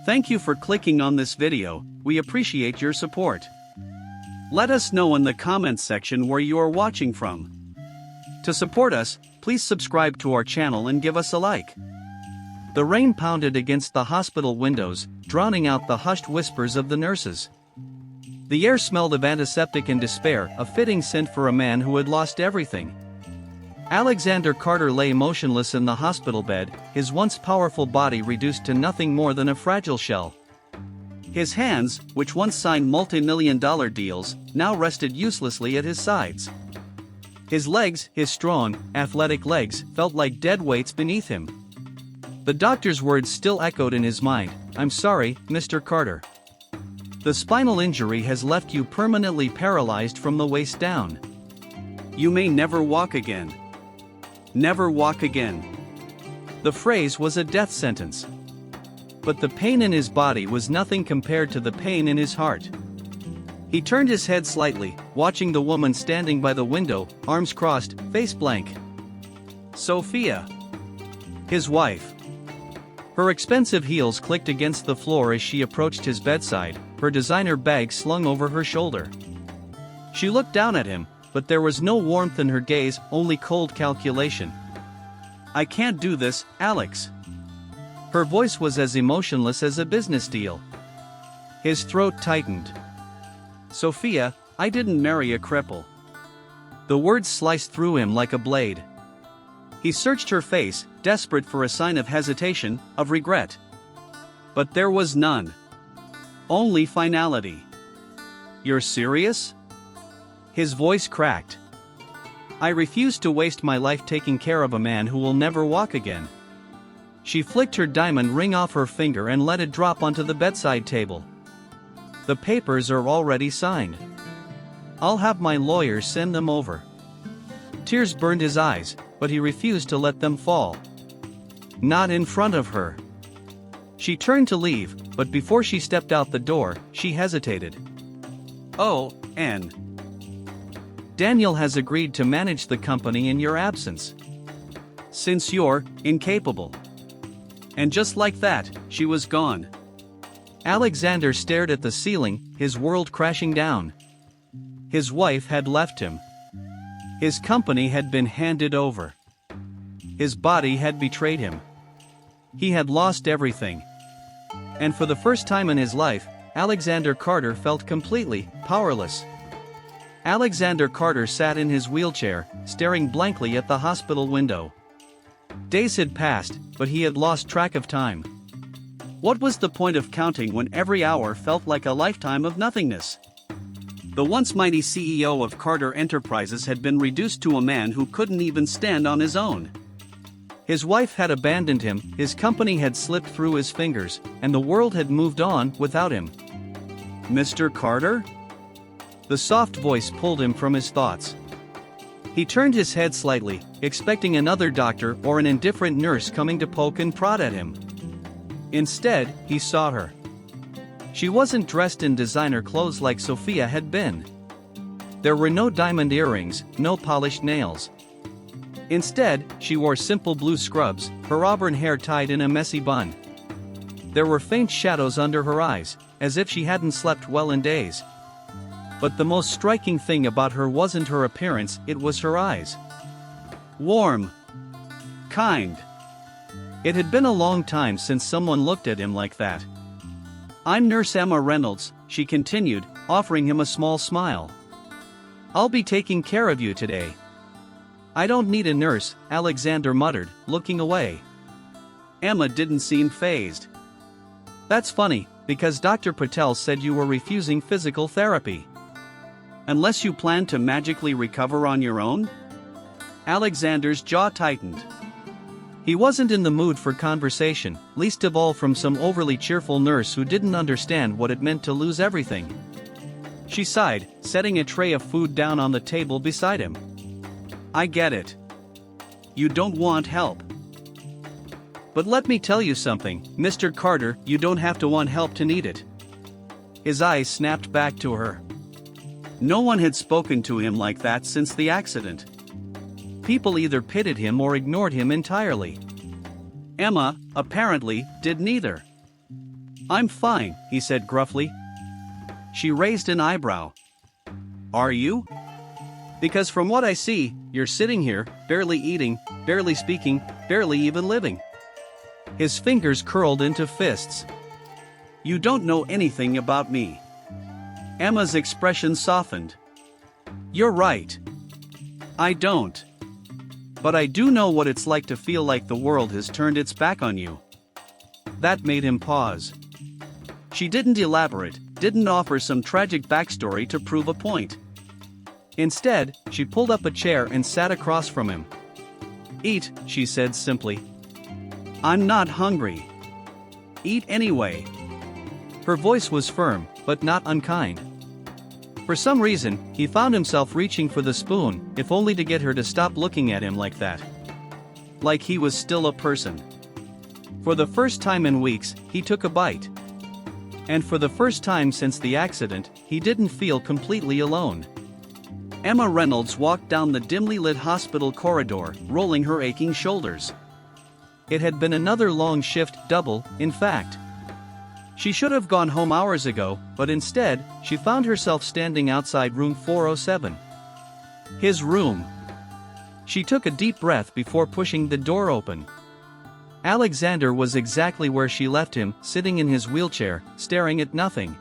Thank you for clicking on this video, we appreciate your support. Let us know in the comments section where you are watching from. To support us, please subscribe to our channel and give us a like. The rain pounded against the hospital windows, drowning out the hushed whispers of the nurses. The air smelled of antiseptic and despair, a fitting scent for a man who had lost everything. Alexander Carter lay motionless in the hospital bed, his once powerful body reduced to nothing more than a fragile shell. His hands, which once signed multi-million-dollar deals, now rested uselessly at his sides. His legs, his strong, athletic legs, felt like dead weights beneath him. The doctor's words still echoed in his mind, "I'm sorry, Mr. Carter. The spinal injury has left you permanently paralyzed from the waist down. You may never walk again. Never walk again." The phrase was a death sentence. But the pain in his body was nothing compared to the pain in his heart. He turned his head slightly, watching the woman standing by the window, arms crossed, face blank. Sophia. His wife. Her expensive heels clicked against the floor as she approached his bedside, her designer bag slung over her shoulder. She looked down at him, but there was no warmth in her gaze, only cold calculation. "I can't do this, Alex." Her voice was as emotionless as a business deal. His throat tightened. "Sophia, I didn't marry a cripple." The words sliced through him like a blade. He searched her face, desperate for a sign of hesitation, of regret. But there was none. Only finality. "You're serious?" His voice cracked. "I refuse to waste my life taking care of a man who will never walk again." She flicked her diamond ring off her finger and let it drop onto the bedside table. "The papers are already signed. I'll have my lawyers send them over." Tears burned his eyes, but he refused to let them fall. Not in front of her. She turned to leave, but before she stepped out the door, she hesitated. "Oh, and Daniel has agreed to manage the company in your absence. Since you're incapable." And just like that, she was gone. Alexander stared at the ceiling, his world crashing down. His wife had left him. His company had been handed over. His body had betrayed him. He had lost everything. And for the first time in his life, Alexander Carter felt completely powerless. Alexander Carter sat in his wheelchair, staring blankly at the hospital window. Days had passed, but he had lost track of time. What was the point of counting when every hour felt like a lifetime of nothingness? The once mighty CEO of Carter Enterprises had been reduced to a man who couldn't even stand on his own. His wife had abandoned him, his company had slipped through his fingers, and the world had moved on without him. "Mr. Carter?" The soft voice pulled him from his thoughts. He turned his head slightly, expecting another doctor or an indifferent nurse coming to poke and prod at him. Instead, he saw her. She wasn't dressed in designer clothes like Sophia had been. There were no diamond earrings, no polished nails. Instead, she wore simple blue scrubs, her auburn hair tied in a messy bun. There were faint shadows under her eyes, as if she hadn't slept well in days. But the most striking thing about her wasn't her appearance, it was her eyes. Warm. Kind. It had been a long time since someone looked at him like that. "I'm Nurse Emma Reynolds," she continued, offering him a small smile. "I'll be taking care of you today." "I don't need a nurse," Alexander muttered, looking away. Emma didn't seem fazed. "That's funny, because Dr. Patel said you were refusing physical therapy. Unless you plan to magically recover on your own?" Alexander's jaw tightened. He wasn't in the mood for conversation, least of all from some overly cheerful nurse who didn't understand what it meant to lose everything. She sighed, setting a tray of food down on the table beside him. "I get it. You don't want help. But let me tell you something, Mr. Carter, you don't have to want help to need it." His eyes snapped back to her. No one had spoken to him like that since the accident. People either pitied him or ignored him entirely. Emma, apparently, did neither. I'm fine, he said gruffly. She raised an eyebrow. Are you? Because from what I see, you're sitting here, barely eating, barely speaking, barely even living. His fingers curled into fists. You don't know anything about me. Emma's expression softened. You're right. I don't. But I do know what it's like to feel like the world has turned its back on you. That made him pause. She didn't elaborate, didn't offer some tragic backstory to prove a point. Instead, she pulled up a chair and sat across from him. Eat, she said simply. I'm not hungry. Eat anyway. Her voice was firm, but not unkind. For some reason, he found himself reaching for the spoon, if only to get her to stop looking at him like that. Like he was still a person. For the first time in weeks, he took a bite. And for the first time since the accident, he didn't feel completely alone. Emma Reynolds walked down the dimly lit hospital corridor, rolling her aching shoulders. It had been another long shift, double, in fact. She should have gone home hours ago, but instead, she found herself standing outside room 407. His room. She took a deep breath before pushing the door open. Alexander was exactly where she left him, sitting in his wheelchair, staring at nothing.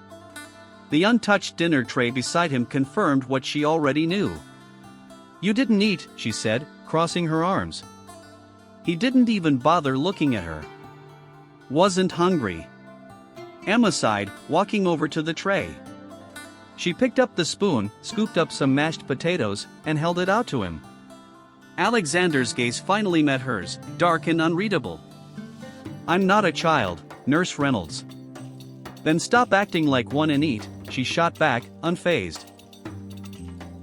The untouched dinner tray beside him confirmed what she already knew. You didn't eat, she said, crossing her arms. He didn't even bother looking at her. Wasn't hungry. Emma sighed, walking over to the tray. She picked up the spoon, scooped up some mashed potatoes, and held it out to him. Alexander's gaze finally met hers, dark and unreadable. I'm not a child, Nurse Reynolds. Then stop acting like one and eat, she shot back, unfazed.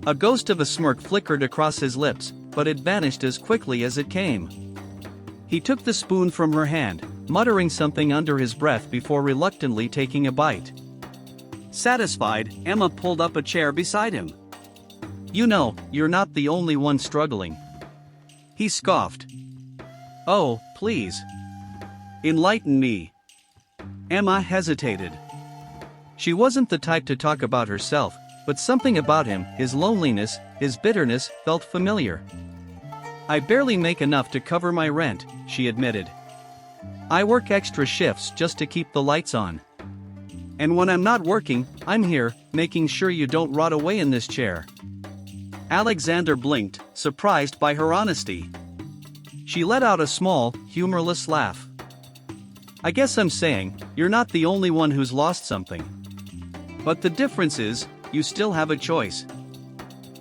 A ghost of a smirk flickered across his lips, but it vanished as quickly as it came. He took the spoon from her hand, muttering something under his breath before reluctantly taking a bite. Satisfied, Emma pulled up a chair beside him. You know, you're not the only one struggling. He scoffed. Oh, please. Enlighten me. Emma hesitated. She wasn't the type to talk about herself, but something about him, his loneliness, his bitterness, felt familiar. I barely make enough to cover my rent, she admitted. I work extra shifts just to keep the lights on. And when I'm not working, I'm here, making sure you don't rot away in this chair. Alexander blinked, surprised by her honesty. She let out a small, humorless laugh. I guess I'm saying, you're not the only one who's lost something. But the difference is, you still have a choice.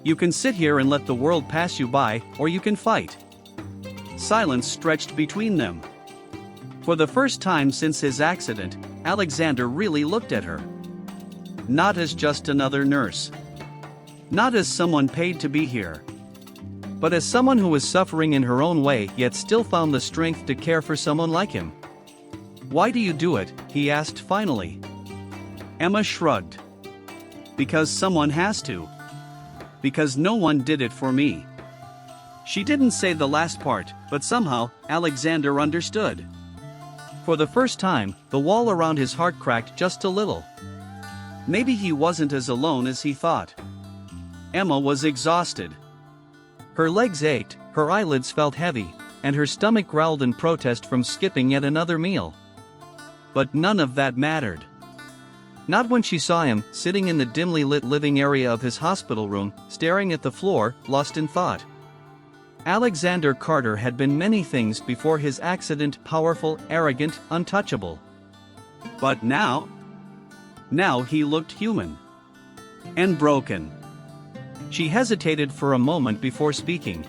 You can sit here and let the world pass you by, or you can fight. Silence stretched between them. For the first time since his accident, Alexander really looked at her. Not as just another nurse. Not as someone paid to be here. But as someone who was suffering in her own way yet still found the strength to care for someone like him. Why do you do it? He asked finally. Emma shrugged. Because someone has to. Because no one did it for me. She didn't say the last part, but somehow, Alexander understood. For the first time, the wall around his heart cracked just a little. Maybe he wasn't as alone as he thought. Emma was exhausted. Her legs ached, her eyelids felt heavy, and her stomach growled in protest from skipping yet another meal. But none of that mattered. Not when she saw him, sitting in the dimly lit living area of his hospital room, staring at the floor, lost in thought. Alexander Carter had been many things before his accident: powerful, arrogant, untouchable. But now he looked human. And broken. She hesitated for a moment before speaking.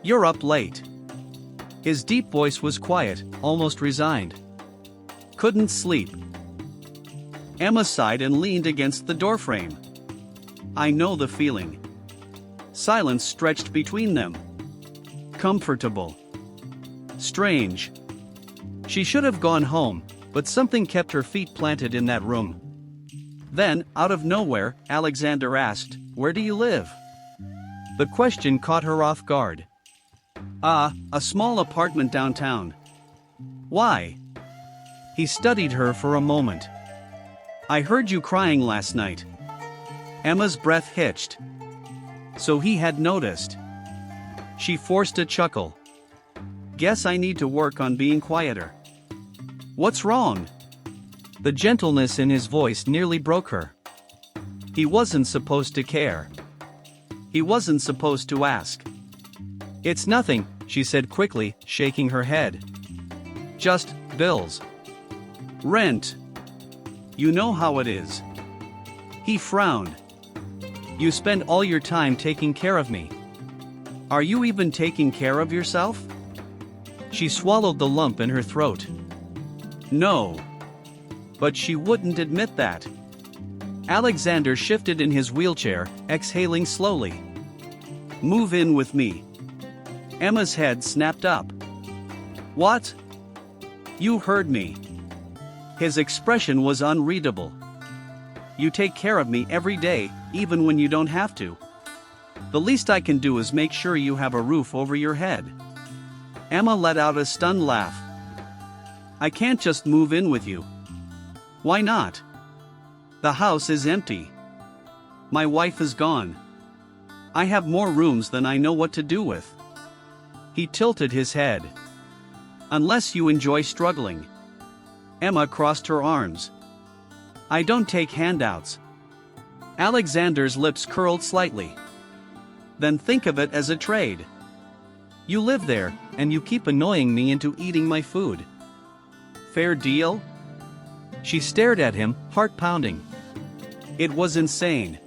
You're up late. His deep voice was quiet, almost resigned. Couldn't sleep. Emma sighed and leaned against the doorframe. I know the feeling. Silence stretched between them. Comfortable. Strange. She should have gone home, but something kept her feet planted in that room. Then, out of nowhere, Alexander asked, Where do you live? The question caught her off guard. A small apartment downtown. Why? He studied her for a moment. I heard you crying last night. Emma's breath hitched. So he had noticed. She forced a chuckle. Guess I need to work on being quieter. What's wrong? The gentleness in his voice nearly broke her. He wasn't supposed to care. He wasn't supposed to ask. It's nothing, she said quickly, shaking her head. Just bills. Rent. You know how it is. He frowned. You spend all your time taking care of me. Are you even taking care of yourself? She swallowed the lump in her throat. No. But she wouldn't admit that. Alexander shifted in his wheelchair, exhaling slowly. Move in with me. Emma's head snapped up. What? You heard me. His expression was unreadable. You take care of me every day, even when you don't have to. The least I can do is make sure you have a roof over your head. Emma let out a stunned laugh. I can't just move in with you. Why not? The house is empty. My wife is gone. I have more rooms than I know what to do with. He tilted his head. Unless you enjoy struggling. Emma crossed her arms. I don't take handouts. Alexander's lips curled slightly. Then think of it as a trade. You live there, and you keep annoying me into eating my food. Fair deal? She stared at him, heart pounding. It was insane.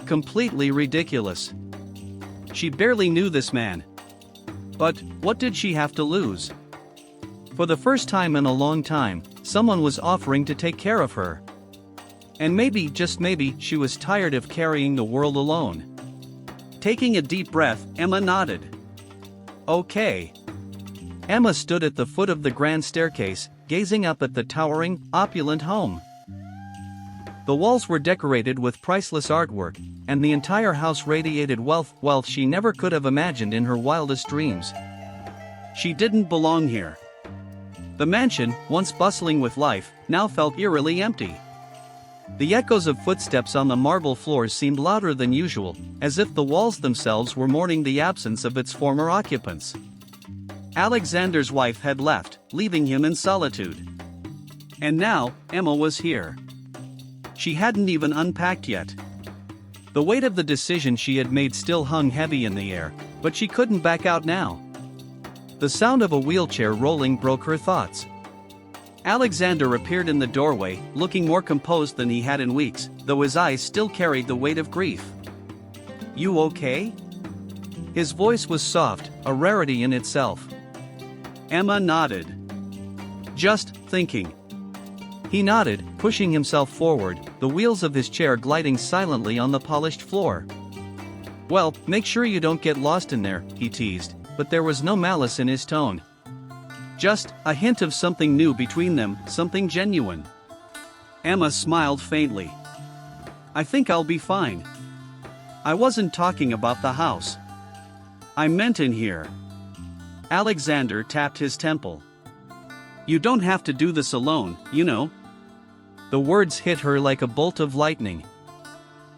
Completely ridiculous. She barely knew this man. But what did she have to lose? For the first time in a long time, someone was offering to take care of her. And maybe, just maybe, she was tired of carrying the world alone. Taking a deep breath, Emma nodded. Okay. Emma stood at the foot of the grand staircase, gazing up at the towering, opulent home. The walls were decorated with priceless artwork, and the entire house radiated wealth she never could have imagined in her wildest dreams. She didn't belong here. The mansion, once bustling with life, now felt eerily empty. The echoes of footsteps on the marble floors seemed louder than usual, as if the walls themselves were mourning the absence of its former occupants. Alexander's wife had left, leaving him in solitude. And now, Emma was here. She hadn't even unpacked yet. The weight of the decision she had made still hung heavy in the air, but she couldn't back out now. The sound of a wheelchair rolling broke her thoughts. Alexander appeared in the doorway, looking more composed than he had in weeks, though his eyes still carried the weight of grief. You okay? His voice was soft, a rarity in itself. Emma nodded. Just thinking. He nodded, pushing himself forward, the wheels of his chair gliding silently on the polished floor. Well, make sure you don't get lost in there, he teased, but there was no malice in his tone. Just a hint of something new between them, something genuine. Emma smiled faintly. I think I'll be fine. I wasn't talking about the house. I meant in here. Alexander tapped his temple. You don't have to do this alone, you know. The words hit her like a bolt of lightning.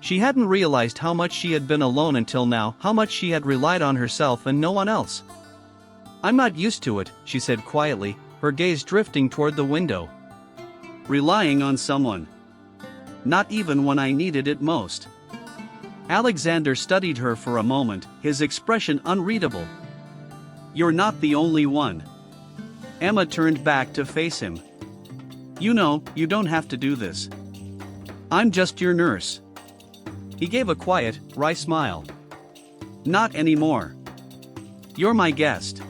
She hadn't realized how much she had been alone until now, how much she had relied on herself and no one else. I'm not used to it, she said quietly, her gaze drifting toward the window. Relying on someone. Not even when I needed it most. Alexander studied her for a moment, his expression unreadable. You're not the only one. Emma turned back to face him. You know, you don't have to do this. I'm just your nurse. He gave a quiet, wry smile. Not anymore. You're my guest.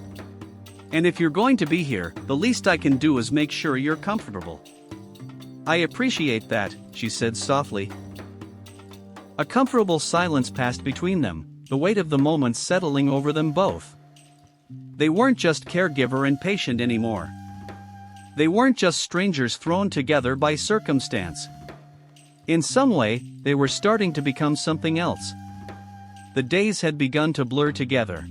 And if you're going to be here, the least I can do is make sure you're comfortable. I appreciate that, she said softly. A comfortable silence passed between them, the weight of the moment settling over them both. They weren't just caregiver and patient anymore. They weren't just strangers thrown together by circumstance. In some way, they were starting to become something else. The days had begun to blur together.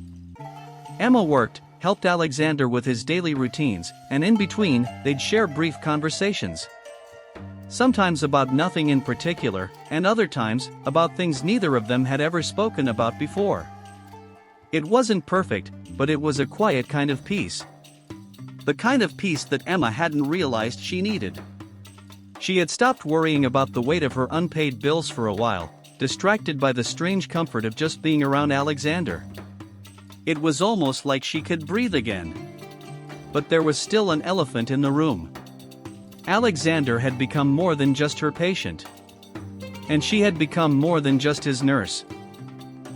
Emma worked, helped Alexander with his daily routines, and in between, they'd share brief conversations. Sometimes about nothing in particular, and other times, about things neither of them had ever spoken about before. It wasn't perfect, but it was a quiet kind of peace. The kind of peace that Emma hadn't realized she needed. She had stopped worrying about the weight of her unpaid bills for a while, distracted by the strange comfort of just being around Alexander. It was almost like she could breathe again. But there was still an elephant in the room. Alexander had become more than just her patient. And she had become more than just his nurse.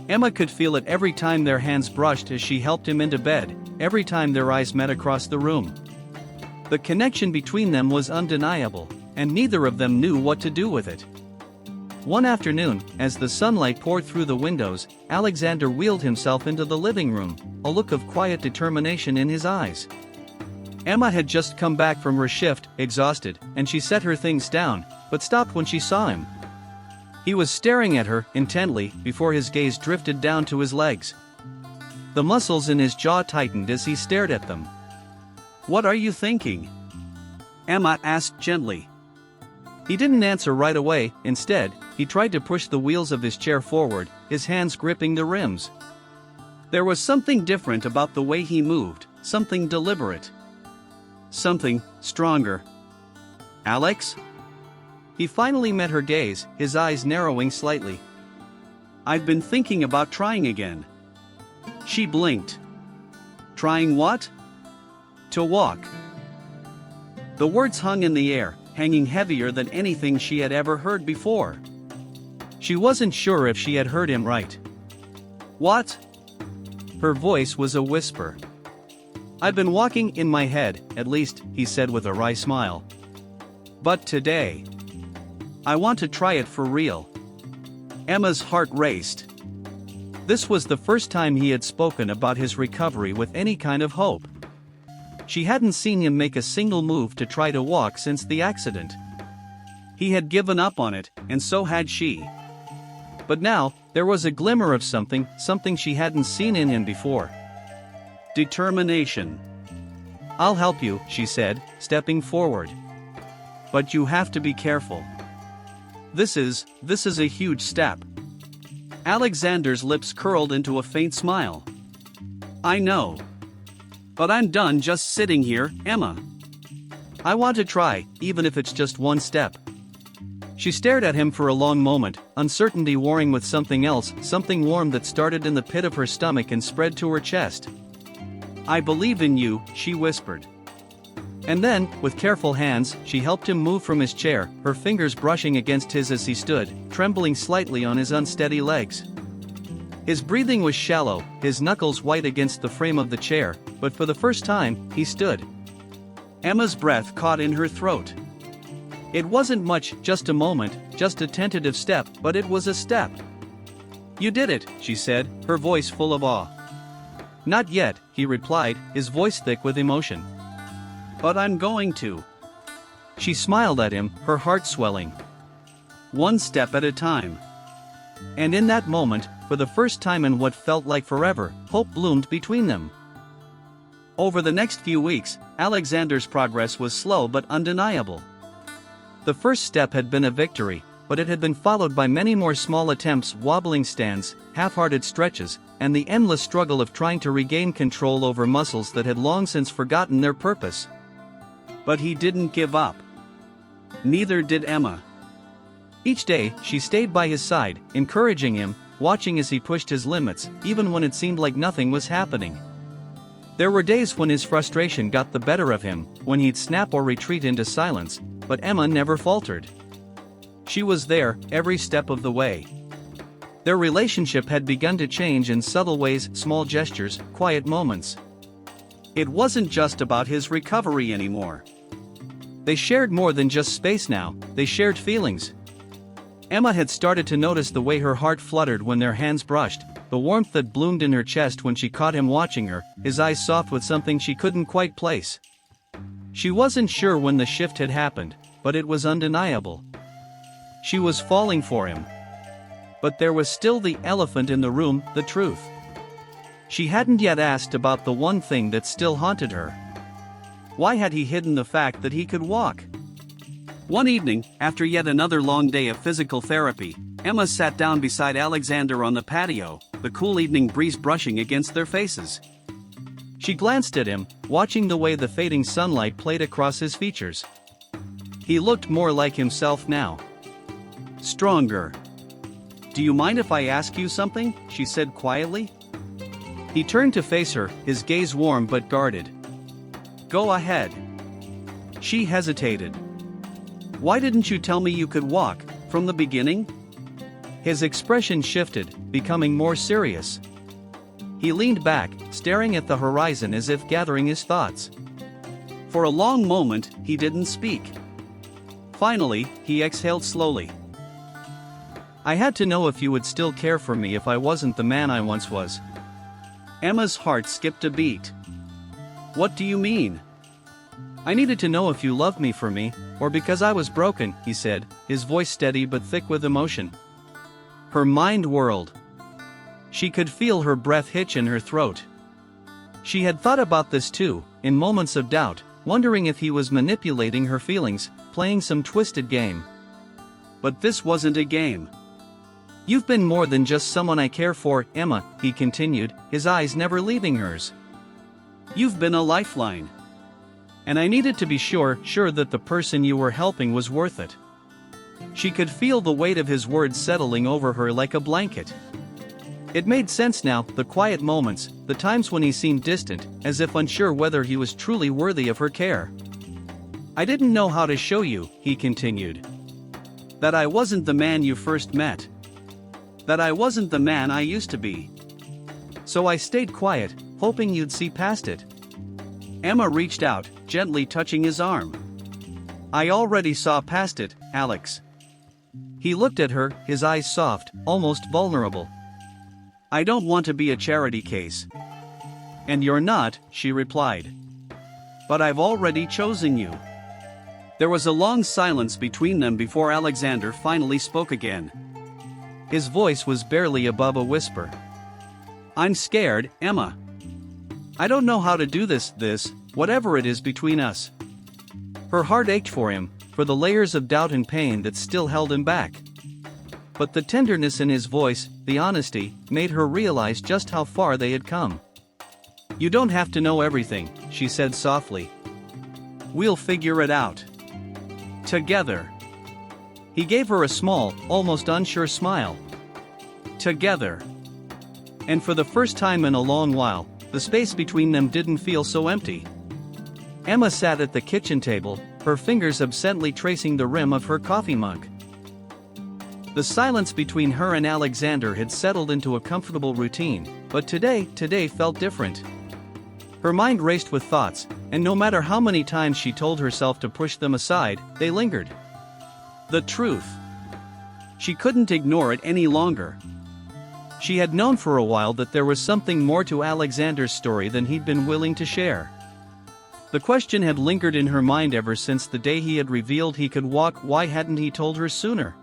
Emma could feel it every time their hands brushed as she helped him into bed, every time their eyes met across the room. The connection between them was undeniable, and neither of them knew what to do with it. One afternoon, as the sunlight poured through the windows, Alexander wheeled himself into the living room, a look of quiet determination in his eyes. Emma had just come back from her shift, exhausted, and she set her things down, but stopped when she saw him. He was staring at her intently before his gaze drifted down to his legs. The muscles in his jaw tightened as he stared at them. "What are you thinking?" Emma asked gently. He didn't answer right away. Instead, he tried to push the wheels of his chair forward, his hands gripping the rims. There was something different about the way he moved, something deliberate. Something stronger. "Alex?" He finally met her gaze, his eyes narrowing slightly. "I've been thinking about trying again." She blinked. "Trying what?" "To walk." The words hung in the air, hanging heavier than anything she had ever heard before. She wasn't sure if she had heard him right. "What?" Her voice was a whisper. "I've been walking in my head, at least," he said with a wry smile. "But today, I want to try it for real." Emma's heart raced. This was the first time he had spoken about his recovery with any kind of hope. She hadn't seen him make a single move to try to walk since the accident. He had given up on it, and so had she. But now, there was a glimmer of something she hadn't seen in him before. Determination. "I'll help you," she said, stepping forward. "But you have to be careful. This is a huge step." Alexander's lips curled into a faint smile. "I know. But I'm done just sitting here, Emma. I want to try, even if it's just one step." She stared at him for a long moment, uncertainty warring with something else, something warm that started in the pit of her stomach and spread to her chest. "I believe in you," she whispered. And then, with careful hands, she helped him move from his chair, her fingers brushing against his as he stood, trembling slightly on his unsteady legs. His breathing was shallow, his knuckles white against the frame of the chair, but for the first time, he stood. Emma's breath caught in her throat. It wasn't much, just a moment, just a tentative step, but it was a step. "You did it," she said, her voice full of awe. "Not yet," he replied, his voice thick with emotion. "But I'm going to." She smiled at him, her heart swelling. One step at a time. And in that moment, for the first time in what felt like forever, hope bloomed between them. Over the next few weeks, Alexander's progress was slow but undeniable. The first step had been a victory, but it had been followed by many more small attempts, wobbling stands, half-hearted stretches, and the endless struggle of trying to regain control over muscles that had long since forgotten their purpose. But he didn't give up. Neither did Emma. Each day, she stayed by his side, encouraging him, watching as he pushed his limits, even when it seemed like nothing was happening. There were days when his frustration got the better of him, when he'd snap or retreat into silence, but Emma never faltered. She was there, every step of the way. Their relationship had begun to change in subtle ways, small gestures, quiet moments. It wasn't just about his recovery anymore. They shared more than just space now, they shared feelings. Emma had started to notice the way her heart fluttered when their hands brushed, the warmth that bloomed in her chest when she caught him watching her, his eyes soft with something she couldn't quite place. She wasn't sure when the shift had happened, but it was undeniable. She was falling for him. But there was still the elephant in the room, the truth. She hadn't yet asked about the one thing that still haunted her. Why had he hidden the fact that he could walk? One evening, after yet another long day of physical therapy, Emma sat down beside Alexander on the patio, the cool evening breeze brushing against their faces. She glanced at him, watching the way the fading sunlight played across his features. He looked more like himself now. Stronger. "Do you mind if I ask you something?" she said quietly. He turned to face her, his gaze warm but guarded. "Go ahead." She hesitated. "Why didn't you tell me you could walk, from the beginning?" His expression shifted, becoming more serious. He leaned back, staring at the horizon as if gathering his thoughts. For a long moment, he didn't speak. Finally, he exhaled slowly. "I had to know if you would still care for me if I wasn't the man I once was." Emma's heart skipped a beat. "What do you mean?" "I needed to know if you loved me for me, or because I was broken," he said, his voice steady but thick with emotion. Her mind whirled. She could feel her breath hitch in her throat. She had thought about this too, in moments of doubt, wondering if he was manipulating her feelings, playing some twisted game. But this wasn't a game. "You've been more than just someone I care for, Emma," he continued, his eyes never leaving hers. "You've been a lifeline. And I needed to be sure that the person you were helping was worth it." She could feel the weight of his words settling over her like a blanket. It made sense now, the quiet moments, the times when he seemed distant, as if unsure whether he was truly worthy of her care. "I didn't know how to show you," he continued. "That I wasn't the man you first met. That I wasn't the man I used to be. So I stayed quiet, hoping you'd see past it." Emma reached out, gently touching his arm. "I already saw past it, Alex." He looked at her, his eyes soft, almost vulnerable. "I don't want to be a charity case." "And you're not," she replied. "But I've already chosen you." There was a long silence between them before Alexander finally spoke again. His voice was barely above a whisper. "I'm scared, Emma. I don't know how to do this, whatever it is between us." Her heart ached for him, for the layers of doubt and pain that still held him back. But the tenderness in his voice, the honesty, made her realize just how far they had come. "You don't have to know everything," she said softly. "We'll figure it out. Together." He gave her a small, almost unsure smile. "Together." And for the first time in a long while, the space between them didn't feel so empty. Emma sat at the kitchen table, her fingers absently tracing the rim of her coffee mug. The silence between her and Alexander had settled into a comfortable routine, but today felt different. Her mind raced with thoughts, and no matter how many times she told herself to push them aside, they lingered. The truth. She couldn't ignore it any longer. She had known for a while that there was something more to Alexander's story than he'd been willing to share. The question had lingered in her mind ever since the day he had revealed he could walk. Why hadn't he told her sooner?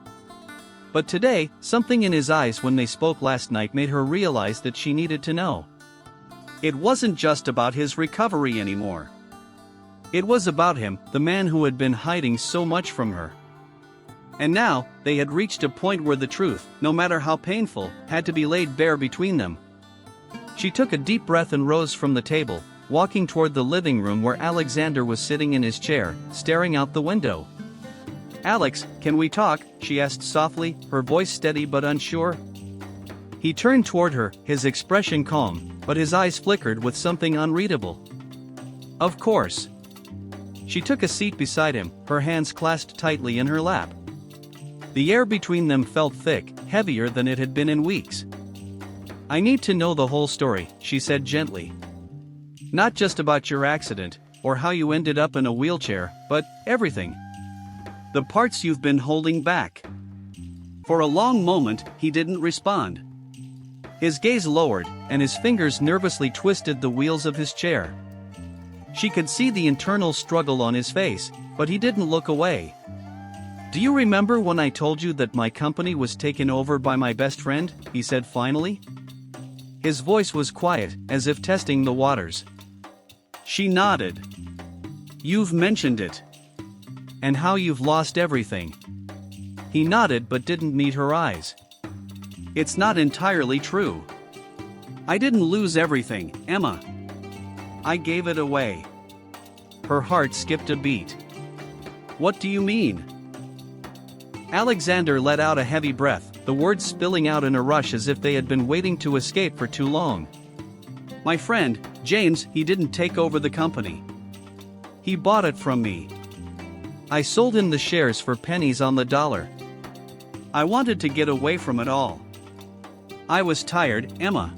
But today, something in his eyes when they spoke last night made her realize that she needed to know. It wasn't just about his recovery anymore. It was about him, the man who had been hiding so much from her. And now, they had reached a point where the truth, no matter how painful, had to be laid bare between them. She took a deep breath and rose from the table, walking toward the living room where Alexander was sitting in his chair, staring out the window. "Alex, can we talk?" she asked softly, her voice steady but unsure. He turned toward her, his expression calm, but his eyes flickered with something unreadable. "Of course." She took a seat beside him, her hands clasped tightly in her lap. The air between them felt thick, heavier than it had been in weeks. "I need to know the whole story," she said gently. "Not just about your accident, or how you ended up in a wheelchair, but everything. The parts you've been holding back." For a long moment, he didn't respond. His gaze lowered, and his fingers nervously twisted the wheels of his chair. She could see the internal struggle on his face, but he didn't look away. "Do you remember when I told you that my company was taken over by my best friend?" he said finally. His voice was quiet, as if testing the waters. She nodded. You've mentioned it. And how you've lost everything. He nodded but didn't meet her eyes. It's not entirely true. I didn't lose everything, Emma. I gave it away. Her heart skipped a beat. What do you mean? Alexander let out a heavy breath, the words spilling out in a rush as if they had been waiting to escape for too long. My friend, James, he didn't take over the company. He bought it from me. I sold him the shares for pennies on the dollar. I wanted to get away from it all. I was tired, Emma.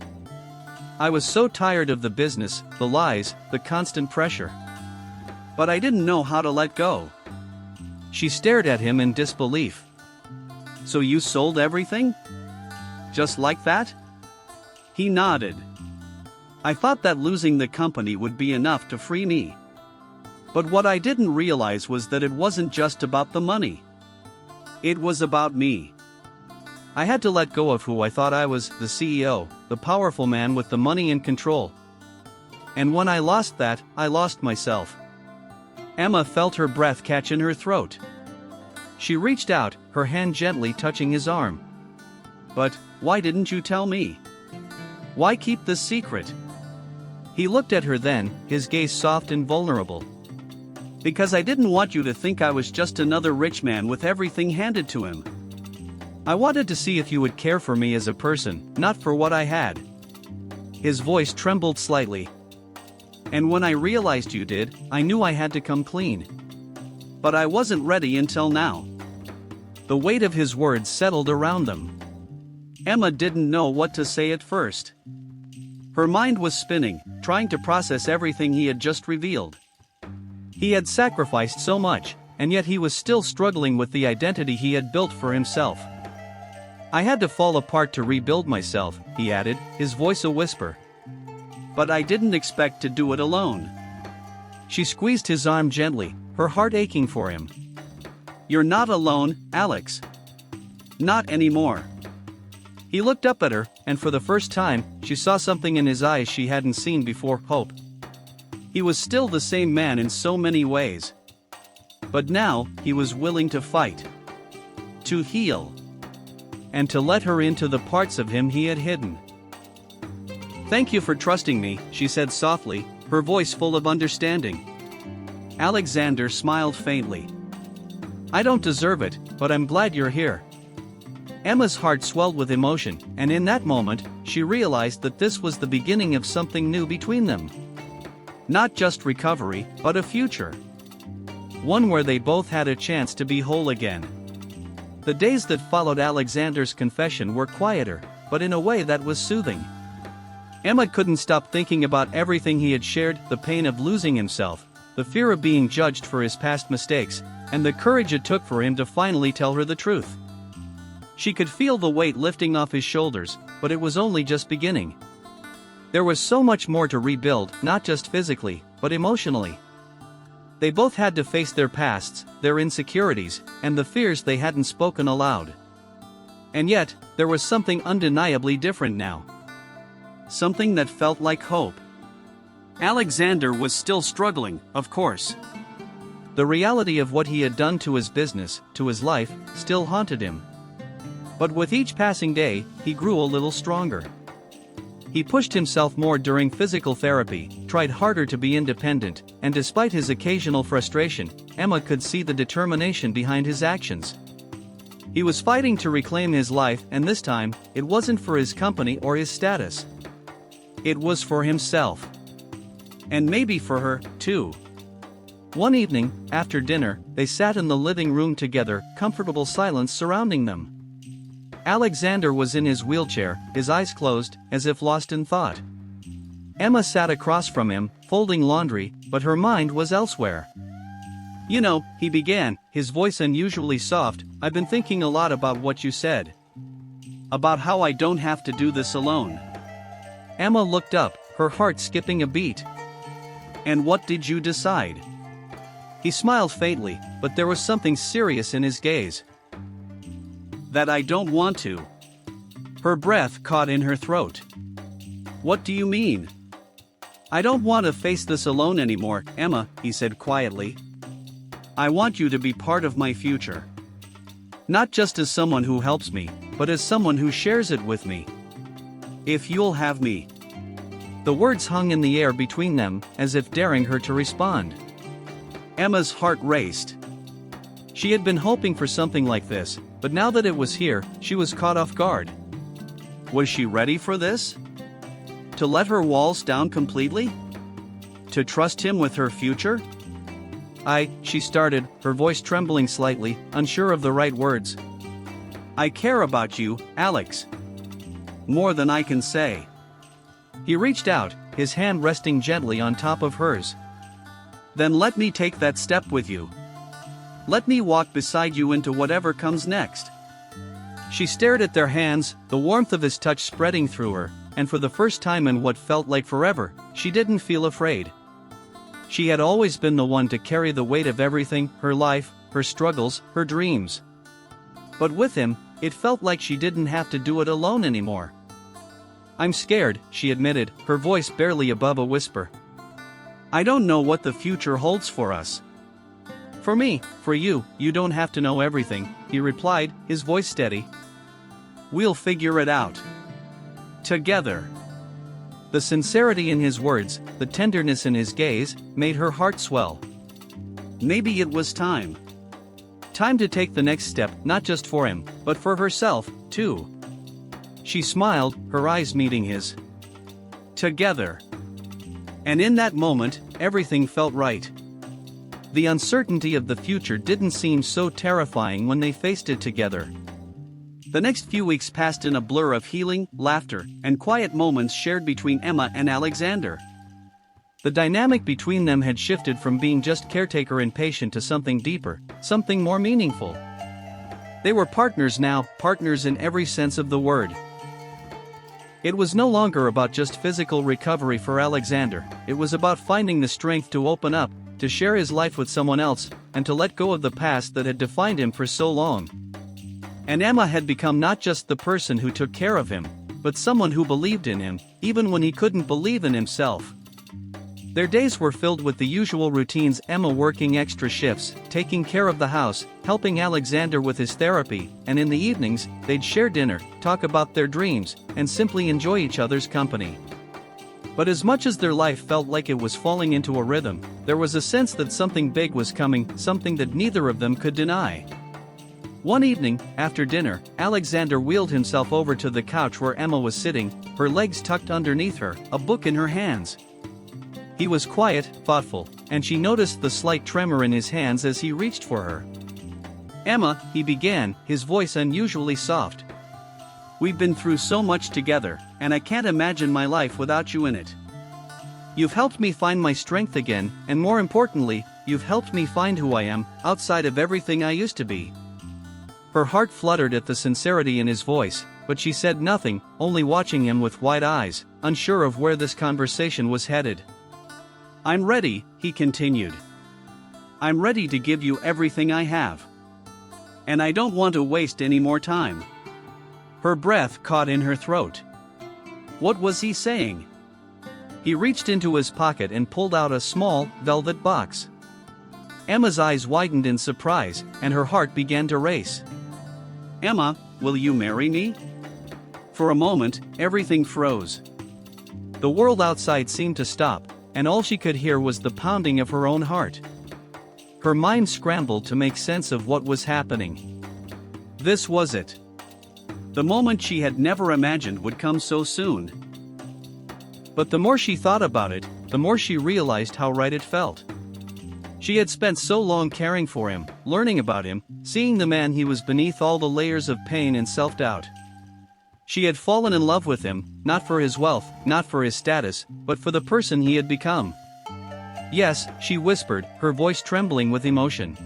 I was so tired of the business, the lies, the constant pressure. But I didn't know how to let go. She stared at him in disbelief. So you sold everything? Just like that? He nodded. I thought that losing the company would be enough to free me. But what I didn't realize was that it wasn't just about the money. It was about me. I had to let go of who I thought I was, the CEO, the powerful man with the money and control. And when I lost that, I lost myself. Emma felt her breath catch in her throat. She reached out, her hand gently touching his arm. But, why didn't you tell me? Why keep this secret? He looked at her then, his gaze soft and vulnerable. Because I didn't want you to think I was just another rich man with everything handed to him. I wanted to see if you would care for me as a person, not for what I had. His voice trembled slightly. And when I realized you did, I knew I had to come clean. But I wasn't ready until now. The weight of his words settled around them. Emma didn't know what to say at first. Her mind was spinning, trying to process everything he had just revealed. He had sacrificed so much, and yet he was still struggling with the identity he had built for himself. I had to fall apart to rebuild myself, he added, his voice a whisper. But I didn't expect to do it alone. She squeezed his arm gently, her heart aching for him. You're not alone, Alex. Not anymore. He looked up at her, and for the first time, she saw something in his eyes she hadn't seen before: hope. He was still the same man in so many ways. But now, he was willing to fight. To heal. And to let her into the parts of him he had hidden. Thank you for trusting me, she said softly, her voice full of understanding. Alexander smiled faintly. I don't deserve it, but I'm glad you're here. Emma's heart swelled with emotion, and in that moment, she realized that this was the beginning of something new between them. Not just recovery, but a future. One where they both had a chance to be whole again. The days that followed Alexander's confession were quieter, but in a way that was soothing. Emma couldn't stop thinking about everything he had shared, the pain of losing himself, the fear of being judged for his past mistakes, and the courage it took for him to finally tell her the truth. She could feel the weight lifting off his shoulders, but it was only just beginning. There was so much more to rebuild, not just physically, but emotionally. They both had to face their pasts, their insecurities, and the fears they hadn't spoken aloud. And yet, there was something undeniably different now. Something that felt like hope. Alexander was still struggling, of course. The reality of what he had done to his business, to his life, still haunted him. But with each passing day, he grew a little stronger. He pushed himself more during physical therapy, tried harder to be independent, and despite his occasional frustration, Emma could see the determination behind his actions. He was fighting to reclaim his life, and this time, it wasn't for his company or his status. It was for himself. And maybe for her, too. One evening, after dinner, they sat in the living room together, comfortable silence surrounding them. Alexander was in his wheelchair, his eyes closed, as if lost in thought. Emma sat across from him, folding laundry, but her mind was elsewhere. You know, he began, his voice unusually soft, I've been thinking a lot about what you said. About how I don't have to do this alone. Emma looked up, her heart skipping a beat. And what did you decide? He smiled faintly, but there was something serious in his gaze. That I don't want to. Her breath caught in her throat. What do you mean? I don't want to face this alone anymore, Emma, he said quietly. I want you to be part of my future. Not just as someone who helps me, but as someone who shares it with me. If you'll have me. The words hung in the air between them, as if daring her to respond. Emma's heart raced. She had been hoping for something like this, but now that it was here, she was caught off guard. Was she ready for this? To let her walls down completely? To trust him with her future? She started, her voice trembling slightly, unsure of the right words. I care about you, Alex. More than I can say. He reached out, his hand resting gently on top of hers. Then let me take that step with you. Let me walk beside you into whatever comes next. She stared at their hands, the warmth of his touch spreading through her, and for the first time in what felt like forever, she didn't feel afraid. She had always been the one to carry the weight of everything, her life, her struggles, her dreams. But with him, it felt like she didn't have to do it alone anymore. I'm scared, she admitted, her voice barely above a whisper. I don't know what the future holds for us. For me, for you, you don't have to know everything, he replied, his voice steady. We'll figure it out. Together. The sincerity in his words, the tenderness in his gaze, made her heart swell. Maybe it was time. Time to take the next step, not just for him, but for herself, too. She smiled, her eyes meeting his. Together. And in that moment, everything felt right. The uncertainty of the future didn't seem so terrifying when they faced it together. The next few weeks passed in a blur of healing, laughter, and quiet moments shared between Emma and Alexander. The dynamic between them had shifted from being just caretaker and patient to something deeper, something more meaningful. They were partners now, partners in every sense of the word. It was no longer about just physical recovery for Alexander, it was about finding the strength to open up, to share his life with someone else, and to let go of the past that had defined him for so long. And Emma had become not just the person who took care of him, but someone who believed in him, even when he couldn't believe in himself. Their days were filled with the usual routines, Emma working extra shifts, taking care of the house, helping Alexander with his therapy, and in the evenings, they'd share dinner, talk about their dreams, and simply enjoy each other's company. But as much as their life felt like it was falling into a rhythm, there was a sense that something big was coming, something that neither of them could deny. One evening, after dinner, Alexander wheeled himself over to the couch where Emma was sitting, her legs tucked underneath her, a book in her hands. He was quiet, thoughtful, and she noticed the slight tremor in his hands as he reached for her. Emma, he began, his voice unusually soft. We've been through so much together, and I can't imagine my life without you in it. You've helped me find my strength again, and more importantly, you've helped me find who I am, outside of everything I used to be. Her heart fluttered at the sincerity in his voice, but she said nothing, only watching him with wide eyes, unsure of where this conversation was headed. I'm ready, he continued. I'm ready to give you everything I have. And I don't want to waste any more time. Her breath caught in her throat. What was he saying? He reached into his pocket and pulled out a small, velvet box. Emma's eyes widened in surprise, and her heart began to race. Emma, will you marry me? For a moment, everything froze. The world outside seemed to stop, and all she could hear was the pounding of her own heart. Her mind scrambled to make sense of what was happening. This was it. The moment she had never imagined would come so soon. But the more she thought about it, the more she realized how right it felt. She had spent so long caring for him, learning about him, seeing the man he was beneath all the layers of pain and self-doubt. She had fallen in love with him, not for his wealth, not for his status, but for the person he had become. Yes, she whispered, her voice trembling with emotion.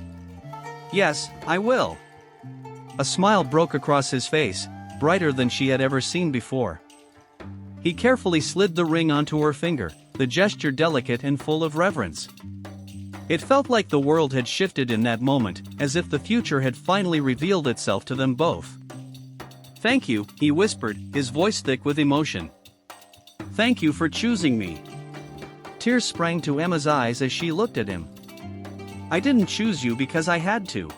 Yes, I will. A smile broke across his face, brighter than she had ever seen before. He carefully slid the ring onto her finger, the gesture delicate and full of reverence. It felt like the world had shifted in that moment, as if the future had finally revealed itself to them both. Thank you, he whispered, his voice thick with emotion. Thank you for choosing me." Tears sprang to Emma's eyes as she looked at him. "I didn't choose you because I had to.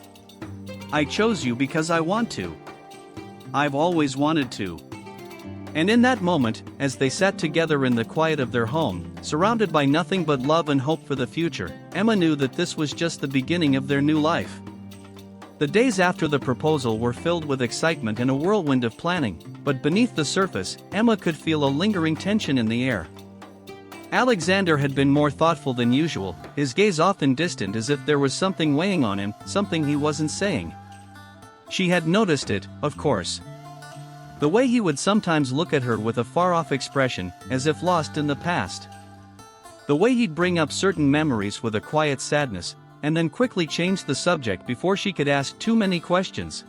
I chose you because I want to. I've always wanted to." And in that moment, as they sat together in the quiet of their home, surrounded by nothing but love and hope for the future, Emma knew that this was just the beginning of their new life. The days after the proposal were filled with excitement and a whirlwind of planning, but beneath the surface, Emma could feel a lingering tension in the air. Alexander had been more thoughtful than usual, his gaze often distant as if there was something weighing on him, something he wasn't saying. She had noticed it, of course. The way he would sometimes look at her with a far-off expression, as if lost in the past. The way he'd bring up certain memories with a quiet sadness, and then quickly change the subject before she could ask too many questions.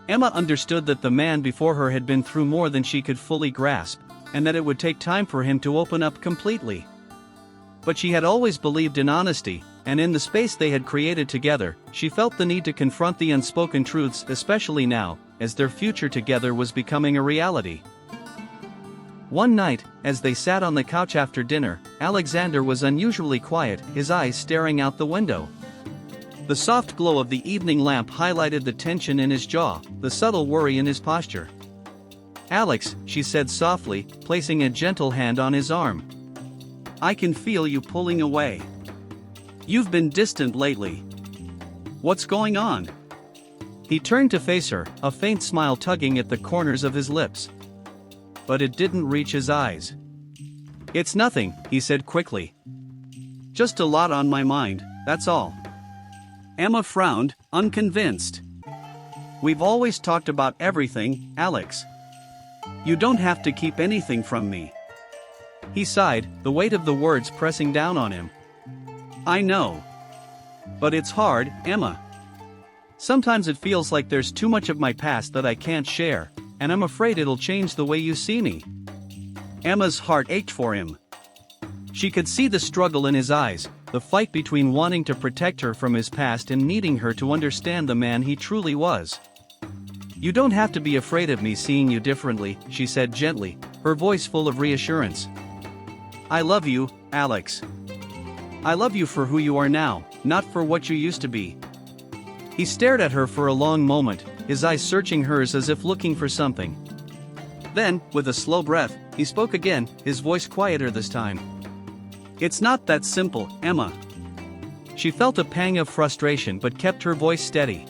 Emma understood that the man before her had been through more than she could fully grasp, and that it would take time for him to open up completely. But she had always believed in honesty, and in the space they had created together, she felt the need to confront the unspoken truths, especially now, as their future together was becoming a reality. One night, as they sat on the couch after dinner, Alexander was unusually quiet, his eyes staring out the window. The soft glow of the evening lamp highlighted the tension in his jaw, the subtle worry in his posture. "Alex," she said softly, placing a gentle hand on his arm. "I can feel you pulling away. You've been distant lately. What's going on?" He turned to face her, a faint smile tugging at the corners of his lips. But it didn't reach his eyes. "It's nothing," he said quickly. "Just a lot on my mind, that's all." Emma frowned, unconvinced. "We've always talked about everything, Alex. You don't have to keep anything from me." He sighed, the weight of the words pressing down on him. "I know. But it's hard, Emma. Sometimes it feels like there's too much of my past that I can't share, and I'm afraid it'll change the way you see me." Emma's heart ached for him. She could see the struggle in his eyes, the fight between wanting to protect her from his past and needing her to understand the man he truly was. "You don't have to be afraid of me seeing you differently," she said gently, her voice full of reassurance. "I love you, Alex. I love you for who you are now, not for what you used to be." He stared at her for a long moment, his eyes searching hers as if looking for something. Then, with a slow breath, he spoke again, his voice quieter this time. "It's not that simple, Emma." She felt a pang of frustration but kept her voice steady.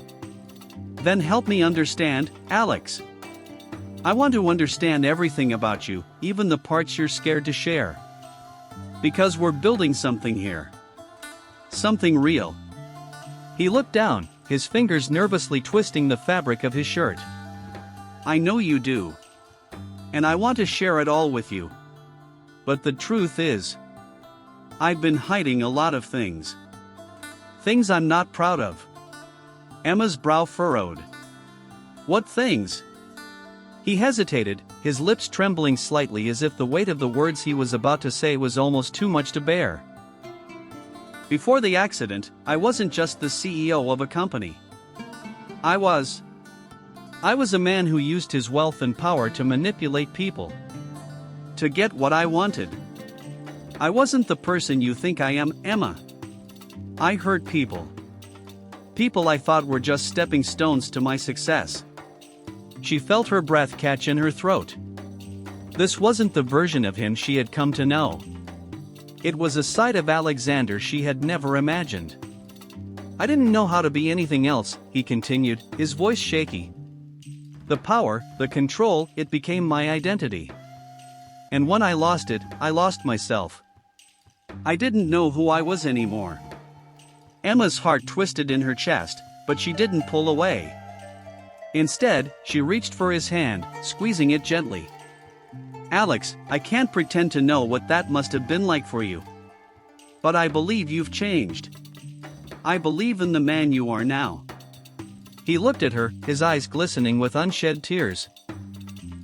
"Then help me understand, Alex. I want to understand everything about you, even the parts you're scared to share. Because we're building something here. Something real." He looked down, his fingers nervously twisting the fabric of his shirt. "I know you do. And I want to share it all with you. But the truth is, I've been hiding a lot of things. Things I'm not proud of." Emma's brow furrowed. "What things?" He hesitated, his lips trembling slightly as if the weight of the words he was about to say was almost too much to bear. "Before the accident, I wasn't just the CEO of a company. I was a man who used his wealth and power to manipulate people. To get what I wanted. I wasn't the person you think I am, Emma. I hurt people. People I thought were just stepping stones to my success." She felt her breath catch in her throat. This wasn't the version of him she had come to know. It was a side of Alexander she had never imagined. "I didn't know how to be anything else," he continued, his voice shaky. "The power, the control, it became my identity. And when I lost it, I lost myself. I didn't know who I was anymore." Emma's heart twisted in her chest, but she didn't pull away. Instead, she reached for his hand, squeezing it gently. "Alex, I can't pretend to know what that must have been like for you. But I believe you've changed. I believe in the man you are now." He looked at her, his eyes glistening with unshed tears.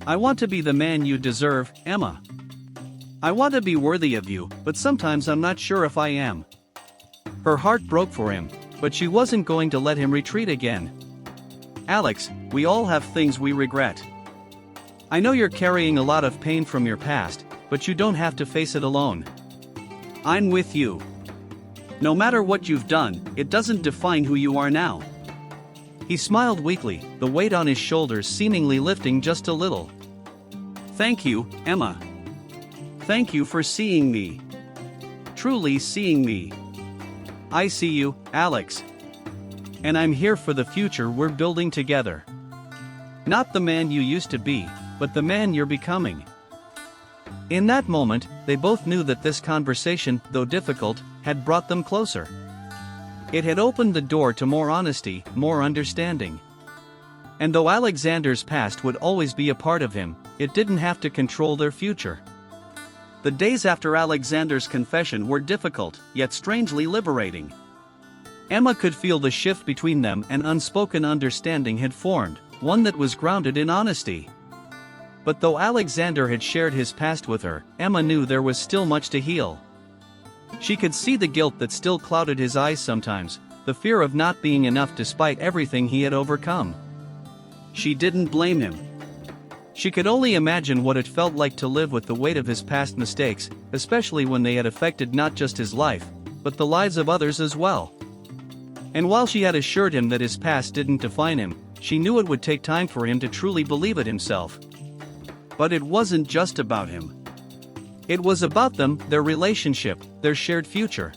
"I want to be the man you deserve, Emma. I want to be worthy of you, but sometimes I'm not sure if I am." Her heart broke for him, but she wasn't going to let him retreat again. "Alex, we all have things we regret. I know you're carrying a lot of pain from your past, but you don't have to face it alone. I'm with you. No matter what you've done, it doesn't define who you are now." He smiled weakly, the weight on his shoulders seemingly lifting just a little. "Thank you, Emma. Thank you for seeing me. Truly seeing me. I see you, Alex. And I'm here for the future we're building together. Not the man you used to be, but the man you're becoming." In that moment, they both knew that this conversation, though difficult, had brought them closer. It had opened the door to more honesty, more understanding. And though Alexander's past would always be a part of him, it didn't have to control their future. The days after Alexander's confession were difficult, yet strangely liberating. Emma could feel the shift between them, and unspoken understanding had formed, one that was grounded in honesty. But though Alexander had shared his past with her, Emma knew there was still much to heal. She could see the guilt that still clouded his eyes sometimes, the fear of not being enough despite everything he had overcome. She didn't blame him. She could only imagine what it felt like to live with the weight of his past mistakes, especially when they had affected not just his life, but the lives of others as well. And while she had assured him that his past didn't define him, she knew it would take time for him to truly believe it himself. But it wasn't just about him. It was about them, their relationship, their shared future.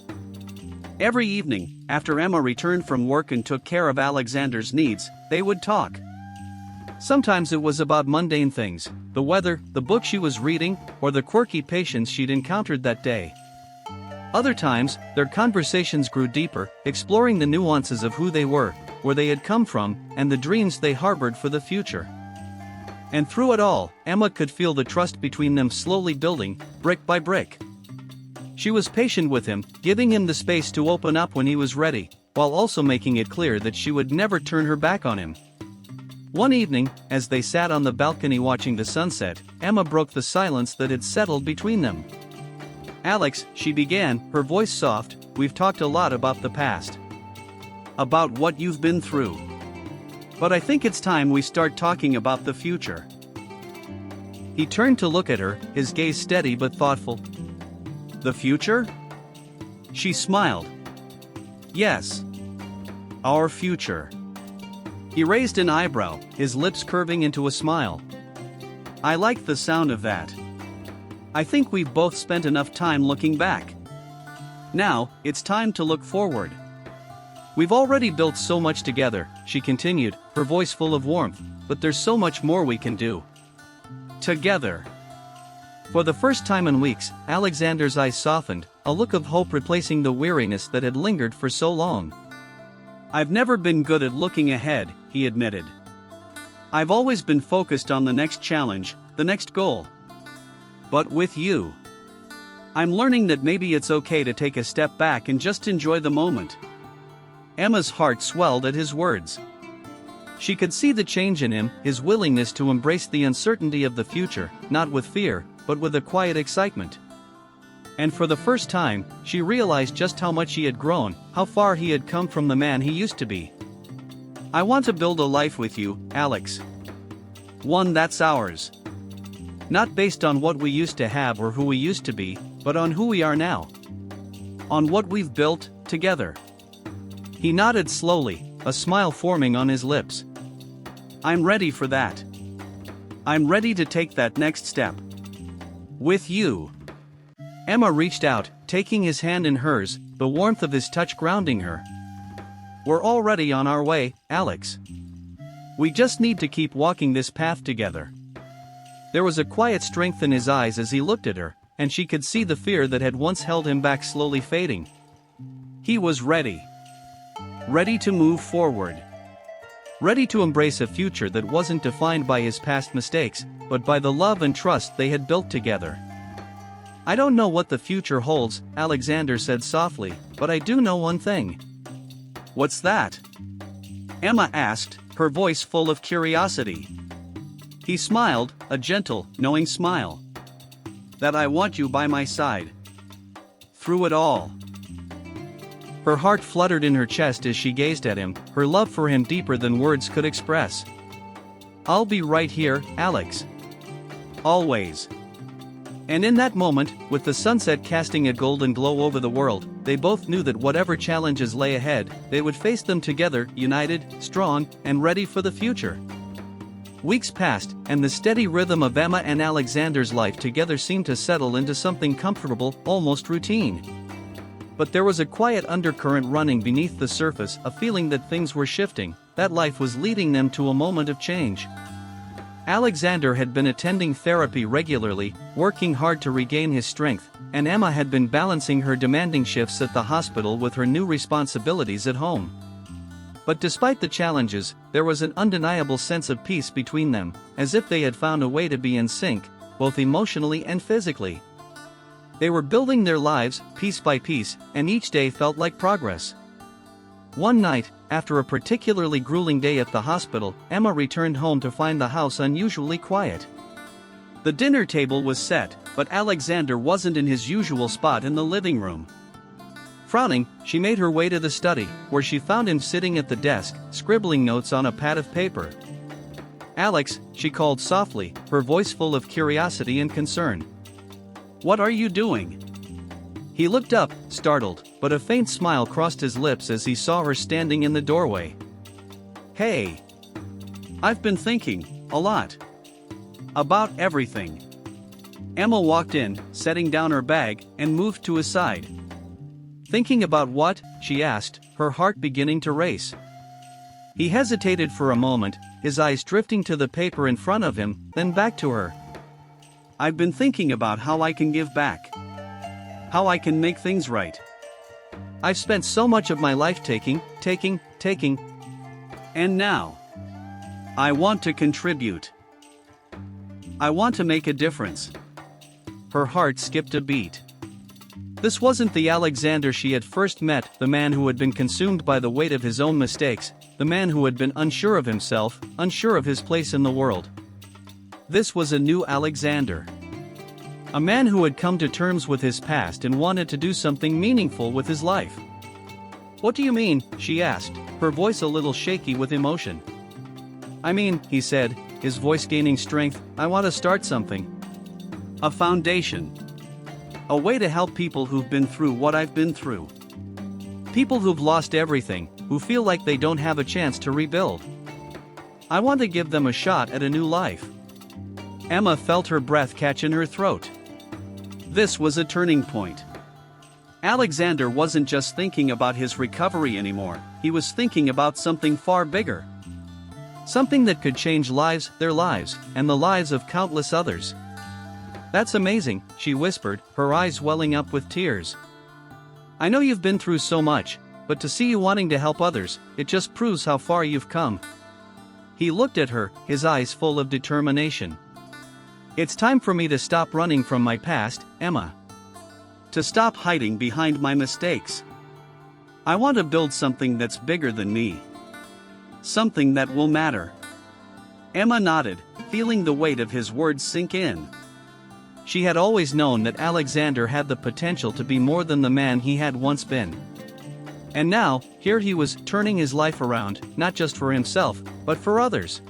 Every evening, after Emma returned from work and took care of Alexander's needs, they would talk. Sometimes it was about mundane things, the weather, the book she was reading, or the quirky patients she'd encountered that day. Other times, their conversations grew deeper, exploring the nuances of who they were, where they had come from, and the dreams they harbored for the future. And through it all, Emma could feel the trust between them slowly building, brick by brick. She was patient with him, giving him the space to open up when he was ready, while also making it clear that she would never turn her back on him. One evening, as they sat on the balcony watching the sunset, Emma broke the silence that had settled between them. "Alex," she began, her voice soft, "we've talked a lot about the past. About what you've been through. But I think it's time we start talking about the future." He turned to look at her, his gaze steady but thoughtful. "The future?" She smiled. "Yes. Our future." He raised an eyebrow, his lips curving into a smile. "I like the sound of that. I think we've both spent enough time looking back. Now, it's time to look forward. We've already built so much together," she continued, her voice full of warmth, "but there's so much more we can do. Together." For the first time in weeks, Alexander's eyes softened, a look of hope replacing the weariness that had lingered for so long. "I've never been good at looking ahead," he admitted. "I've always been focused on the next challenge, the next goal. But with you, I'm learning that maybe it's okay to take a step back and just enjoy the moment." Emma's heart swelled at his words. She could see the change in him, his willingness to embrace the uncertainty of the future, not with fear, but with a quiet excitement. And for the first time, she realized just how much he had grown, how far he had come from the man he used to be. "I want to build a life with you, Alex. One that's ours. Not based on what we used to have or who we used to be, but on who we are now. On what we've built, together." He nodded slowly, a smile forming on his lips. "I'm ready for that. I'm ready to take that next step. With you." Emma reached out, taking his hand in hers, the warmth of his touch grounding her. "We're already on our way, Alex. We just need to keep walking this path together." There was a quiet strength in his eyes as he looked at her, and she could see the fear that had once held him back slowly fading. He was ready. Ready to move forward. Ready to embrace a future that wasn't defined by his past mistakes, but by the love and trust they had built together. "I don't know what the future holds," Alexander said softly, "but I do know one thing." "What's that?" Emma asked, her voice full of curiosity. He smiled, a gentle, knowing smile. "That I want you by my side. Through it all." Her heart fluttered in her chest as she gazed at him, her love for him deeper than words could express. "I'll be right here, Alex. Always." And in that moment, with the sunset casting a golden glow over the world, they both knew that whatever challenges lay ahead, they would face them together, united, strong, and ready for the future. Weeks passed, and the steady rhythm of Emma and Alexander's life together seemed to settle into something comfortable, almost routine. But there was a quiet undercurrent running beneath the surface, a feeling that things were shifting, that life was leading them to a moment of change. Alexander had been attending therapy regularly, working hard to regain his strength, and Emma had been balancing her demanding shifts at the hospital with her new responsibilities at home. But despite the challenges, there was an undeniable sense of peace between them, as if they had found a way to be in sync, both emotionally and physically. They were building their lives, piece by piece, and each day felt like progress. One night, after a particularly grueling day at the hospital, Emma returned home to find the house unusually quiet. The dinner table was set, but Alexander wasn't in his usual spot in the living room. Frowning, she made her way to the study, where she found him sitting at the desk, scribbling notes on a pad of paper. "Alex," she called softly, her voice full of curiosity and concern. "What are you doing?" He looked up, startled, but a faint smile crossed his lips as he saw her standing in the doorway. "Hey. I've been thinking, a lot. About everything." Emma walked in, setting down her bag, and moved to his side. "Thinking about what?" she asked, her heart beginning to race. He hesitated for a moment, his eyes drifting to the paper in front of him, then back to her. "I've been thinking about how I can give back. How I can make things right. I've spent so much of my life taking. And now, I want to contribute. I want to make a difference." Her heart skipped a beat. This wasn't the Alexander she had first met, the man who had been consumed by the weight of his own mistakes, the man who had been unsure of himself, unsure of his place in the world. This was a new Alexander. A man who had come to terms with his past and wanted to do something meaningful with his life. "What do you mean?" she asked, her voice a little shaky with emotion. "I mean," he said, his voice gaining strength, "I want to start something. A foundation. A way to help people who've been through what I've been through. People who've lost everything, who feel like they don't have a chance to rebuild. I want to give them a shot at a new life." Emma felt her breath catch in her throat. This was a turning point. Alexander wasn't just thinking about his recovery anymore, he was thinking about something far bigger. Something that could change lives, their lives, and the lives of countless others. "That's amazing," she whispered, her eyes welling up with tears. "I know you've been through so much, but to see you wanting to help others, it just proves how far you've come." He looked at her, his eyes full of determination. "It's time for me to stop running from my past, Emma. To stop hiding behind my mistakes. I want to build something that's bigger than me. Something that will matter." Emma nodded, feeling the weight of his words sink in. She had always known that Alexander had the potential to be more than the man he had once been. And now, here he was, turning his life around, not just for himself, but for others.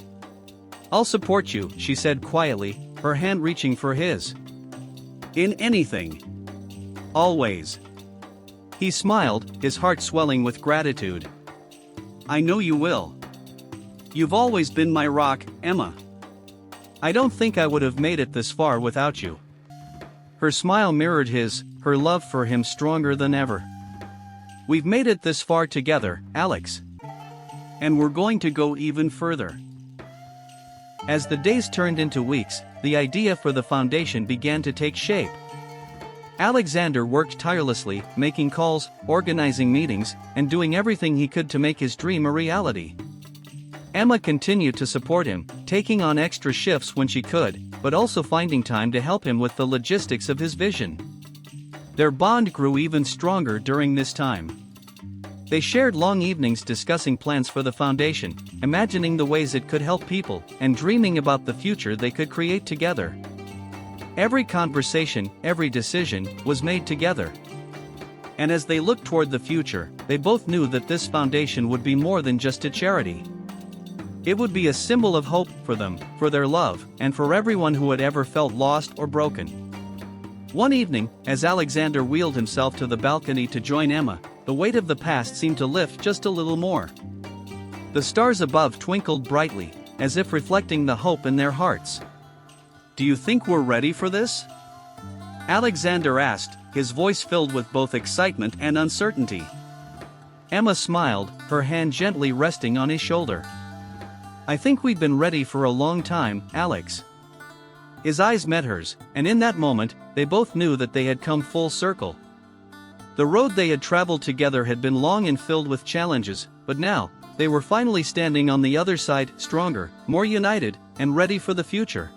"I'll support you," she said quietly, her hand reaching for his. "In anything. Always." He smiled, his heart swelling with gratitude. "I know you will. You've always been my rock, Emma. I don't think I would have made it this far without you." Her smile mirrored his, her love for him stronger than ever. "We've made it this far together, Alex. And we're going to go even further." As the days turned into weeks, the idea for the foundation began to take shape. Alexander worked tirelessly, making calls, organizing meetings, and doing everything he could to make his dream a reality. Emma continued to support him, taking on extra shifts when she could, but also finding time to help him with the logistics of his vision. Their bond grew even stronger during this time. They shared long evenings discussing plans for the foundation, imagining the ways it could help people, and dreaming about the future they could create together. Every conversation, every decision, was made together. And as they looked toward the future, they both knew that this foundation would be more than just a charity. It would be a symbol of hope for them, for their love, and for everyone who had ever felt lost or broken. One evening, as Alexander wheeled himself to the balcony to join Emma, the weight of the past seemed to lift just a little more. The stars above twinkled brightly, as if reflecting the hope in their hearts. "Do you think we're ready for this?" Alexander asked, his voice filled with both excitement and uncertainty. Emma smiled, her hand gently resting on his shoulder. "I think we've been ready for a long time, Alex." His eyes met hers, and in that moment, they both knew that they had come full circle. The road they had traveled together had been long and filled with challenges, but now, they were finally standing on the other side, stronger, more united, and ready for the future.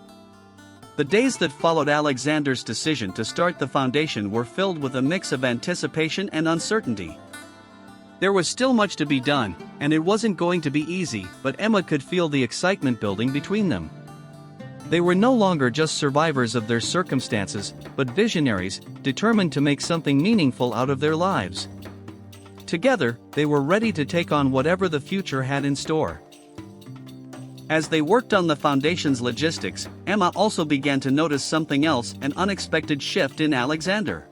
The days that followed Alexander's decision to start the foundation were filled with a mix of anticipation and uncertainty. There was still much to be done, and it wasn't going to be easy, but Emma could feel the excitement building between them. They were no longer just survivors of their circumstances, but visionaries, determined to make something meaningful out of their lives. Together, they were ready to take on whatever the future had in store. As they worked on the foundation's logistics, Emma also began to notice something else, an unexpected shift in Alexander.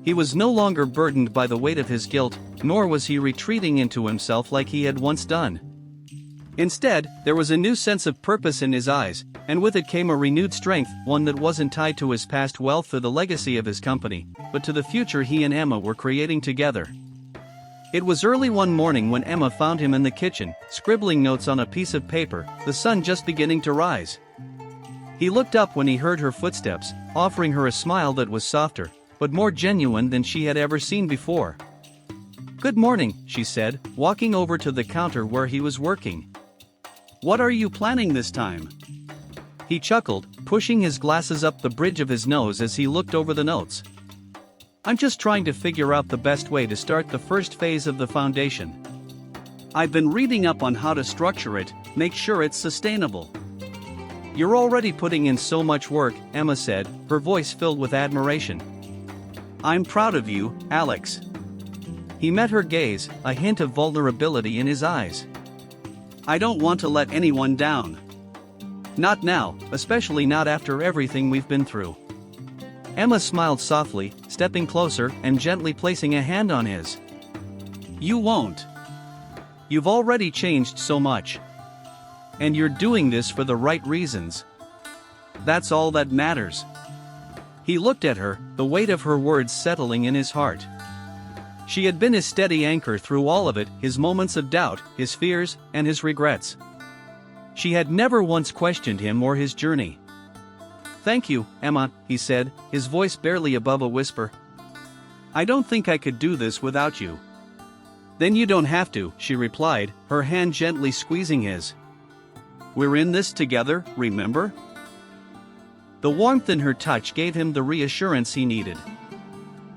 He was no longer burdened by the weight of his guilt, nor was he retreating into himself like he had once done. Instead, there was a new sense of purpose in his eyes, and with it came a renewed strength, one that wasn't tied to his past wealth or the legacy of his company, but to the future he and Emma were creating together. It was early one morning when Emma found him in the kitchen, scribbling notes on a piece of paper, the sun just beginning to rise. He looked up when he heard her footsteps, offering her a smile that was softer, but more genuine than she had ever seen before. "Good morning," she said, walking over to the counter where he was working. "What are you planning this time?" He chuckled, pushing his glasses up the bridge of his nose as he looked over the notes. "I'm just trying to figure out the best way to start the first phase of the foundation. I've been reading up on how to structure it, make sure it's sustainable." "You're already putting in so much work," Emma said, her voice filled with admiration. "I'm proud of you, Alex." He met her gaze, a hint of vulnerability in his eyes. "I don't want to let anyone down. Not now, especially not after everything we've been through." Emma smiled softly, stepping closer and gently placing a hand on his. "You won't. You've already changed so much. And you're doing this for the right reasons. That's all that matters." He looked at her, the weight of her words settling in his heart. She had been his steady anchor through all of it, his moments of doubt, his fears, and his regrets. She had never once questioned him or his journey. "Thank you, Emma," he said, his voice barely above a whisper. "I don't think I could do this without you." "Then you don't have to," she replied, her hand gently squeezing his. "We're in this together, remember?" The warmth in her touch gave him the reassurance he needed.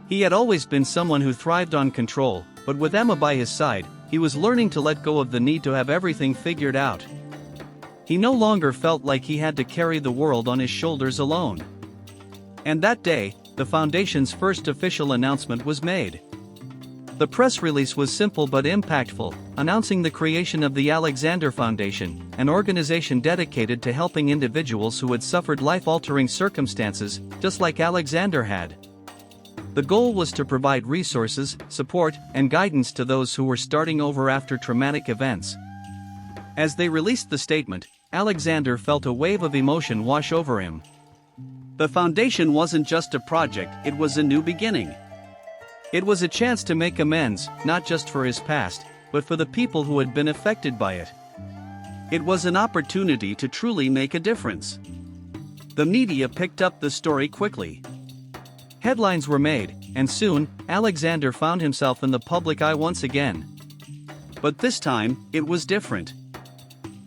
He had always been someone who thrived on control, but with Emma by his side, he was learning to let go of the need to have everything figured out. He no longer felt like he had to carry the world on his shoulders alone. And that day, the foundation's first official announcement was made. The press release was simple but impactful, announcing the creation of the Alexander Foundation, an organization dedicated to helping individuals who had suffered life-altering circumstances, just like Alexander had. The goal was to provide resources, support, and guidance to those who were starting over after traumatic events. As they released the statement, Alexander felt a wave of emotion wash over him. The foundation wasn't just a project, it was a new beginning. It was a chance to make amends, not just for his past, but for the people who had been affected by it. It was an opportunity to truly make a difference. The media picked up the story quickly. Headlines were made, and soon, Alexander found himself in the public eye once again. But this time, it was different.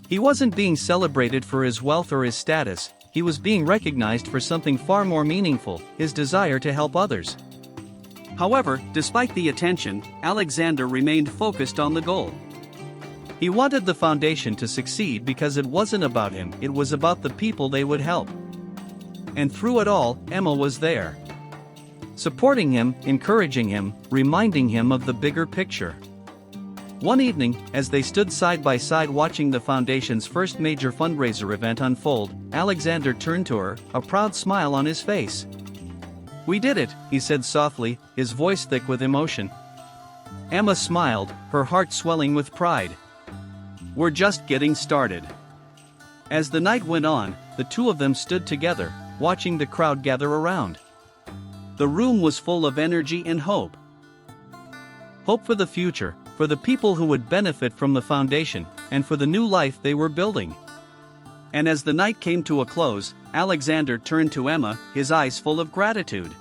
He wasn't being celebrated for his wealth or his status, he was being recognized for something far more meaningful, his desire to help others. However, despite the attention, Alexander remained focused on the goal. He wanted the foundation to succeed because it wasn't about him, it was about the people they would help. And through it all, Emma was there. Supporting him, encouraging him, reminding him of the bigger picture. One evening, as they stood side by side watching the foundation's first major fundraiser event unfold, Alexander turned to her, a proud smile on his face. "We did it," he said softly, his voice thick with emotion. Emma smiled, her heart swelling with pride. "We're just getting started." As the night went on, the two of them stood together, watching the crowd gather around. The room was full of energy and hope. Hope for the future, for the people who would benefit from the foundation, and for the new life they were building. And as the night came to a close, Alexander turned to Emma, his eyes full of gratitude.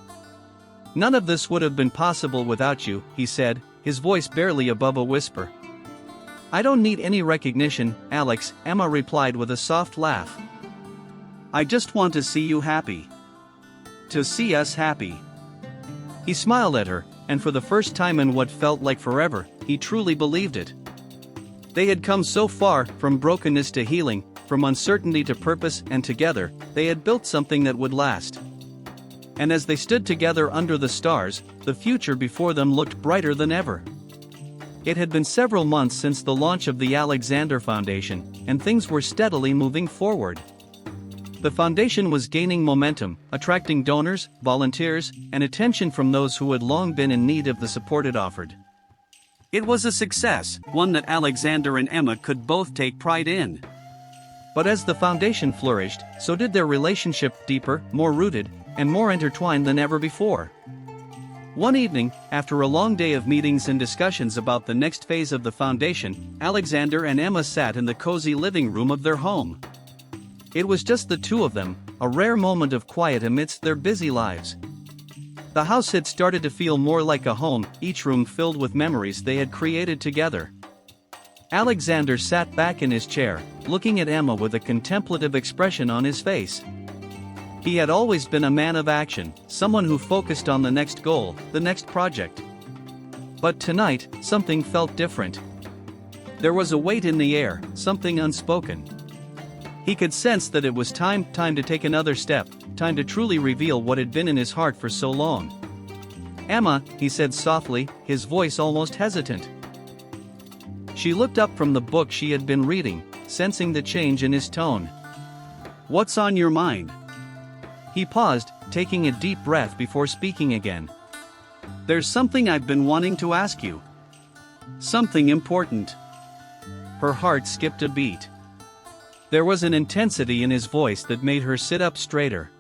"None of this would have been possible without you," he said, his voice barely above a whisper. "I don't need any recognition, Alex," Emma replied with a soft laugh. "I just want to see you happy. To see us happy." He smiled at her, and for the first time in what felt like forever, he truly believed it. They had come so far, from brokenness to healing, from uncertainty to purpose, and together, they had built something that would last. And as they stood together under the stars, the future before them looked brighter than ever. It had been several months since the launch of the Alexander Foundation, and things were steadily moving forward. The foundation was gaining momentum, attracting donors, volunteers, and attention from those who had long been in need of the support it offered. It was a success, one that Alexander and Emma could both take pride in. But as the foundation flourished, so did their relationship, deeper, more rooted, and more intertwined than ever before. One evening, after a long day of meetings and discussions about the next phase of the foundation, Alexander and Emma sat in the cozy living room of their home. It was just the two of them, a rare moment of quiet amidst their busy lives. The house had started to feel more like a home, each room filled with memories they had created together. Alexander sat back in his chair, looking at Emma with a contemplative expression on his face. He had always been a man of action, someone who focused on the next goal, the next project. But tonight, something felt different. There was a weight in the air, something unspoken. He could sense that it was time to take another step, time to truly reveal what had been in his heart for so long. "Emma," he said softly, his voice almost hesitant. She looked up from the book she had been reading, sensing the change in his tone. "What's on your mind?" He paused, taking a deep breath before speaking again. "There's something I've been wanting to ask you. Something important." Her heart skipped a beat. There was an intensity in his voice that made her sit up straighter.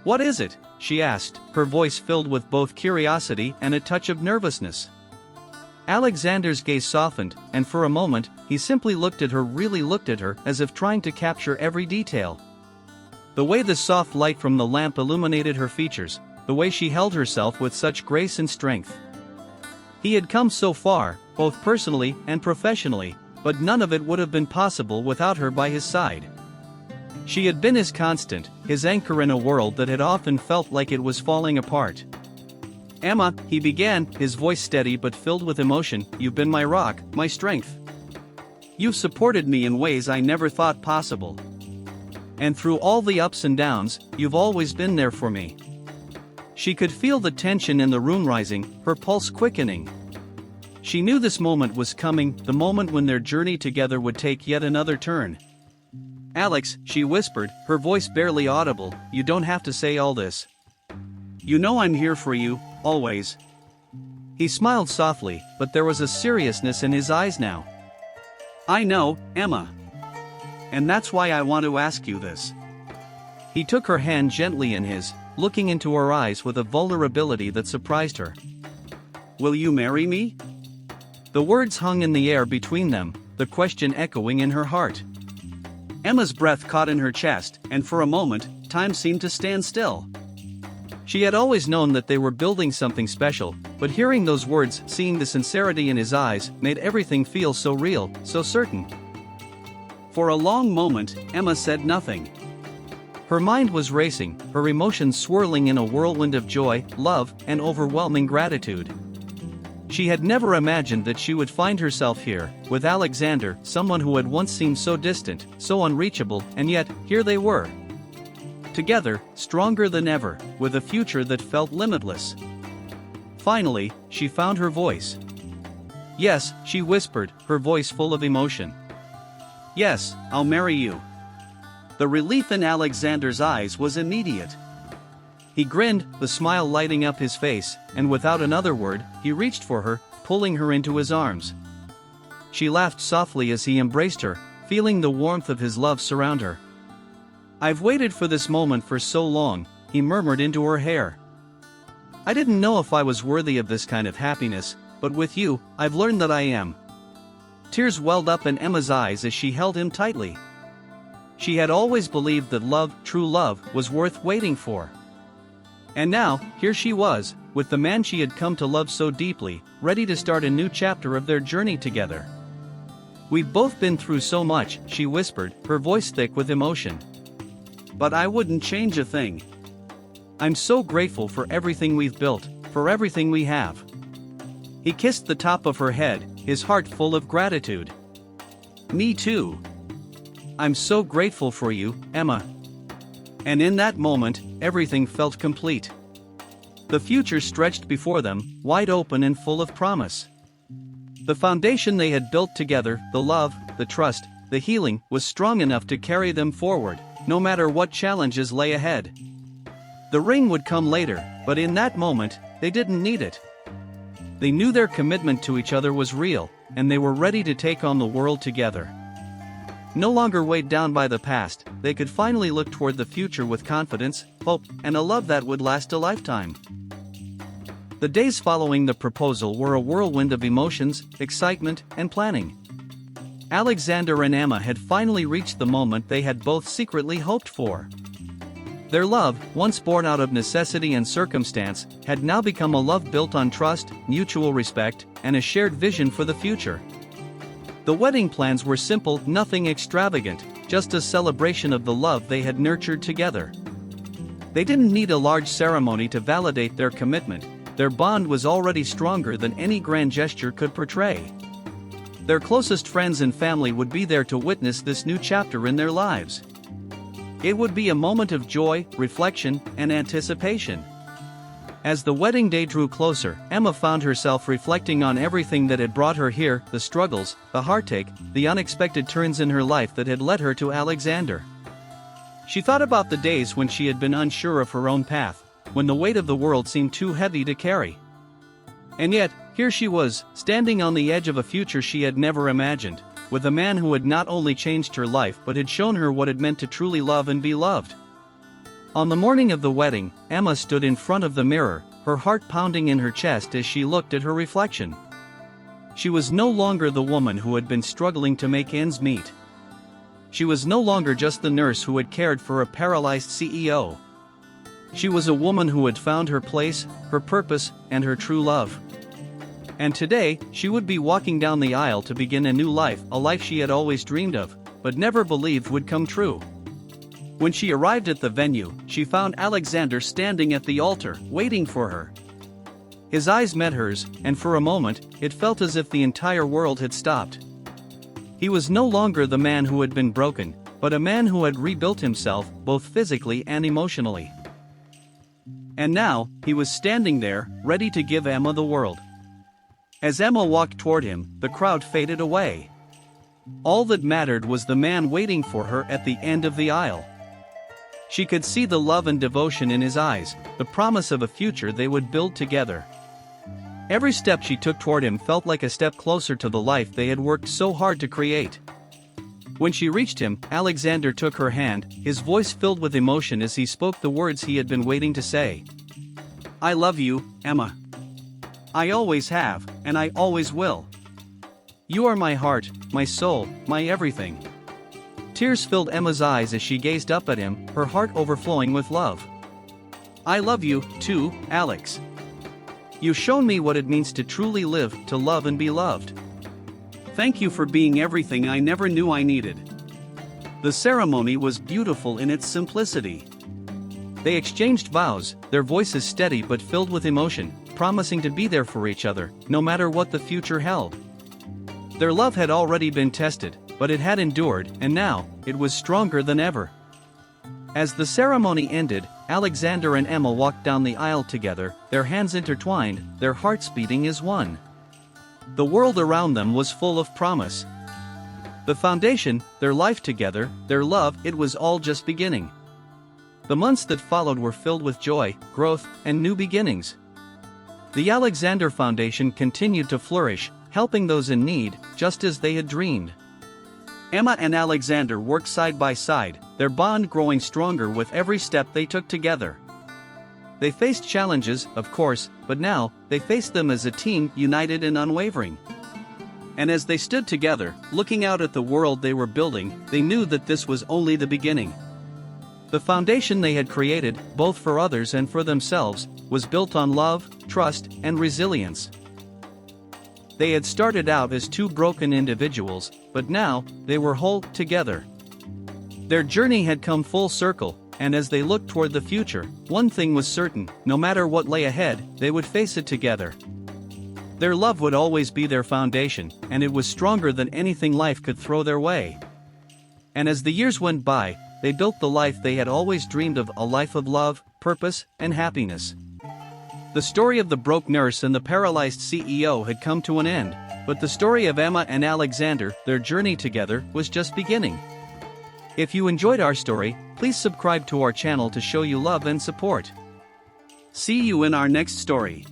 "What is it?" she asked, her voice filled with both curiosity and a touch of nervousness. Alexander's gaze softened, and for a moment, he simply looked at her, really looked at her, as if trying to capture every detail. The way the soft light from the lamp illuminated her features, the way she held herself with such grace and strength. He had come so far, both personally and professionally, but none of it would have been possible without her by his side. She had been his constant, his anchor in a world that had often felt like it was falling apart. "Emma," he began, his voice steady but filled with emotion, "you've been my rock, my strength. You've supported me in ways I never thought possible. And through all the ups and downs, you've always been there for me." She could feel the tension in the room rising, her pulse quickening. She knew this moment was coming, the moment when their journey together would take yet another turn. "Alex," she whispered, her voice barely audible, "you don't have to say all this. You know I'm here for you, always." He smiled softly, but there was a seriousness in his eyes now. "I know, Emma. And that's why I want to ask you this." He took her hand gently in his, looking into her eyes with a vulnerability that surprised her. "Will you marry me?" The words hung in the air between them, the question echoing in her heart. Emma's breath caught in her chest, and for a moment, time seemed to stand still. She had always known that they were building something special, but hearing those words, seeing the sincerity in his eyes, made everything feel so real, so certain. For a long moment, Emma said nothing. Her mind was racing, her emotions swirling in a whirlwind of joy, love, and overwhelming gratitude. She had never imagined that she would find herself here, with Alexander, someone who had once seemed so distant, so unreachable, and yet, here they were. Together, stronger than ever, with a future that felt limitless. Finally, she found her voice. "Yes," she whispered, her voice full of emotion. "Yes, I'll marry you." The relief in Alexander's eyes was immediate. He grinned, the smile lighting up his face, and without another word, he reached for her, pulling her into his arms. She laughed softly as he embraced her, feeling the warmth of his love surround her. "I've waited for this moment for so long," he murmured into her hair. "I didn't know if I was worthy of this kind of happiness, but with you, I've learned that I am." Tears welled up in Emma's eyes as she held him tightly. She had always believed that love, true love, was worth waiting for. And now, here she was, with the man she had come to love so deeply, ready to start a new chapter of their journey together. "We've both been through so much," she whispered, her voice thick with emotion. "But I wouldn't change a thing. I'm so grateful for everything we've built, for everything we have." He kissed the top of her head, his heart full of gratitude. "Me too. I'm so grateful for you, Emma." And in that moment, everything felt complete. The future stretched before them, wide open and full of promise. The foundation they had built together, the love, the trust, the healing, was strong enough to carry them forward, no matter what challenges lay ahead. The ring would come later, but in that moment, they didn't need it. They knew their commitment to each other was real, and they were ready to take on the world together. No longer weighed down by the past, they could finally look toward the future with confidence, hope, and a love that would last a lifetime. The days following the proposal were a whirlwind of emotions, excitement, and planning. Alexander and Emma had finally reached the moment they had both secretly hoped for. Their love, once born out of necessity and circumstance, had now become a love built on trust, mutual respect, and a shared vision for the future. The wedding plans were simple, nothing extravagant, just a celebration of the love they had nurtured together. They didn't need a large ceremony to validate their commitment. Their bond was already stronger than any grand gesture could portray. Their closest friends and family would be there to witness this new chapter in their lives. It would be a moment of joy, reflection, and anticipation. As the wedding day drew closer, Emma found herself reflecting on everything that had brought her here, the struggles, the heartache, the unexpected turns in her life that had led her to Alexander. She thought about the days when she had been unsure of her own path, when the weight of the world seemed too heavy to carry. And yet, here she was, standing on the edge of a future she had never imagined, with a man who had not only changed her life but had shown her what it meant to truly love and be loved. On the morning of the wedding, Emma stood in front of the mirror, her heart pounding in her chest as she looked at her reflection. She was no longer the woman who had been struggling to make ends meet. She was no longer just the nurse who had cared for a paralyzed CEO. She was a woman who had found her place, her purpose, and her true love. And today, she would be walking down the aisle to begin a new life, a life she had always dreamed of, but never believed would come true. When she arrived at the venue, she found Alexander standing at the altar, waiting for her. His eyes met hers, and for a moment, it felt as if the entire world had stopped. He was no longer the man who had been broken, but a man who had rebuilt himself, both physically and emotionally. And now, he was standing there, ready to give Emma the world. As Emma walked toward him, the crowd faded away. All that mattered was the man waiting for her at the end of the aisle. She could see the love and devotion in his eyes, the promise of a future they would build together. Every step she took toward him felt like a step closer to the life they had worked so hard to create. When she reached him, Alexander took her hand, his voice filled with emotion as he spoke the words he had been waiting to say. "I love you, Emma. I always have, and I always will. You are my heart, my soul, my everything." Tears filled Emma's eyes as she gazed up at him, her heart overflowing with love. "I love you, too, Alex. You've shown me what it means to truly live, to love and be loved. Thank you for being everything I never knew I needed." The ceremony was beautiful in its simplicity. They exchanged vows, their voices steady but filled with emotion, promising to be there for each other, no matter what the future held. Their love had already been tested, but it had endured, and now, it was stronger than ever. As the ceremony ended, Alexander and Emma walked down the aisle together, their hands intertwined, their hearts beating as one. The world around them was full of promise. The foundation, their life together, their love, it was all just beginning. The months that followed were filled with joy, growth, and new beginnings. The Alexander Foundation continued to flourish, helping those in need, just as they had dreamed. Emma and Alexander worked side by side, their bond growing stronger with every step they took together. They faced challenges, of course, but now, they faced them as a team, united and unwavering. And as they stood together, looking out at the world they were building, they knew that this was only the beginning. The foundation they had created, both for others and for themselves, was built on love, trust, and resilience. They had started out as two broken individuals, but now, they were whole together. Their journey had come full circle, and as they looked toward the future, one thing was certain: no matter what lay ahead, they would face it together. Their love would always be their foundation, and it was stronger than anything life could throw their way. And as the years went by, they built the life they had always dreamed of, a life of love, purpose, and happiness. The story of the broke nurse and the paralyzed CEO had come to an end, but the story of Emma and Alexander, their journey together, was just beginning. If you enjoyed our story, please subscribe to our channel to show you love and support. See you in our next story.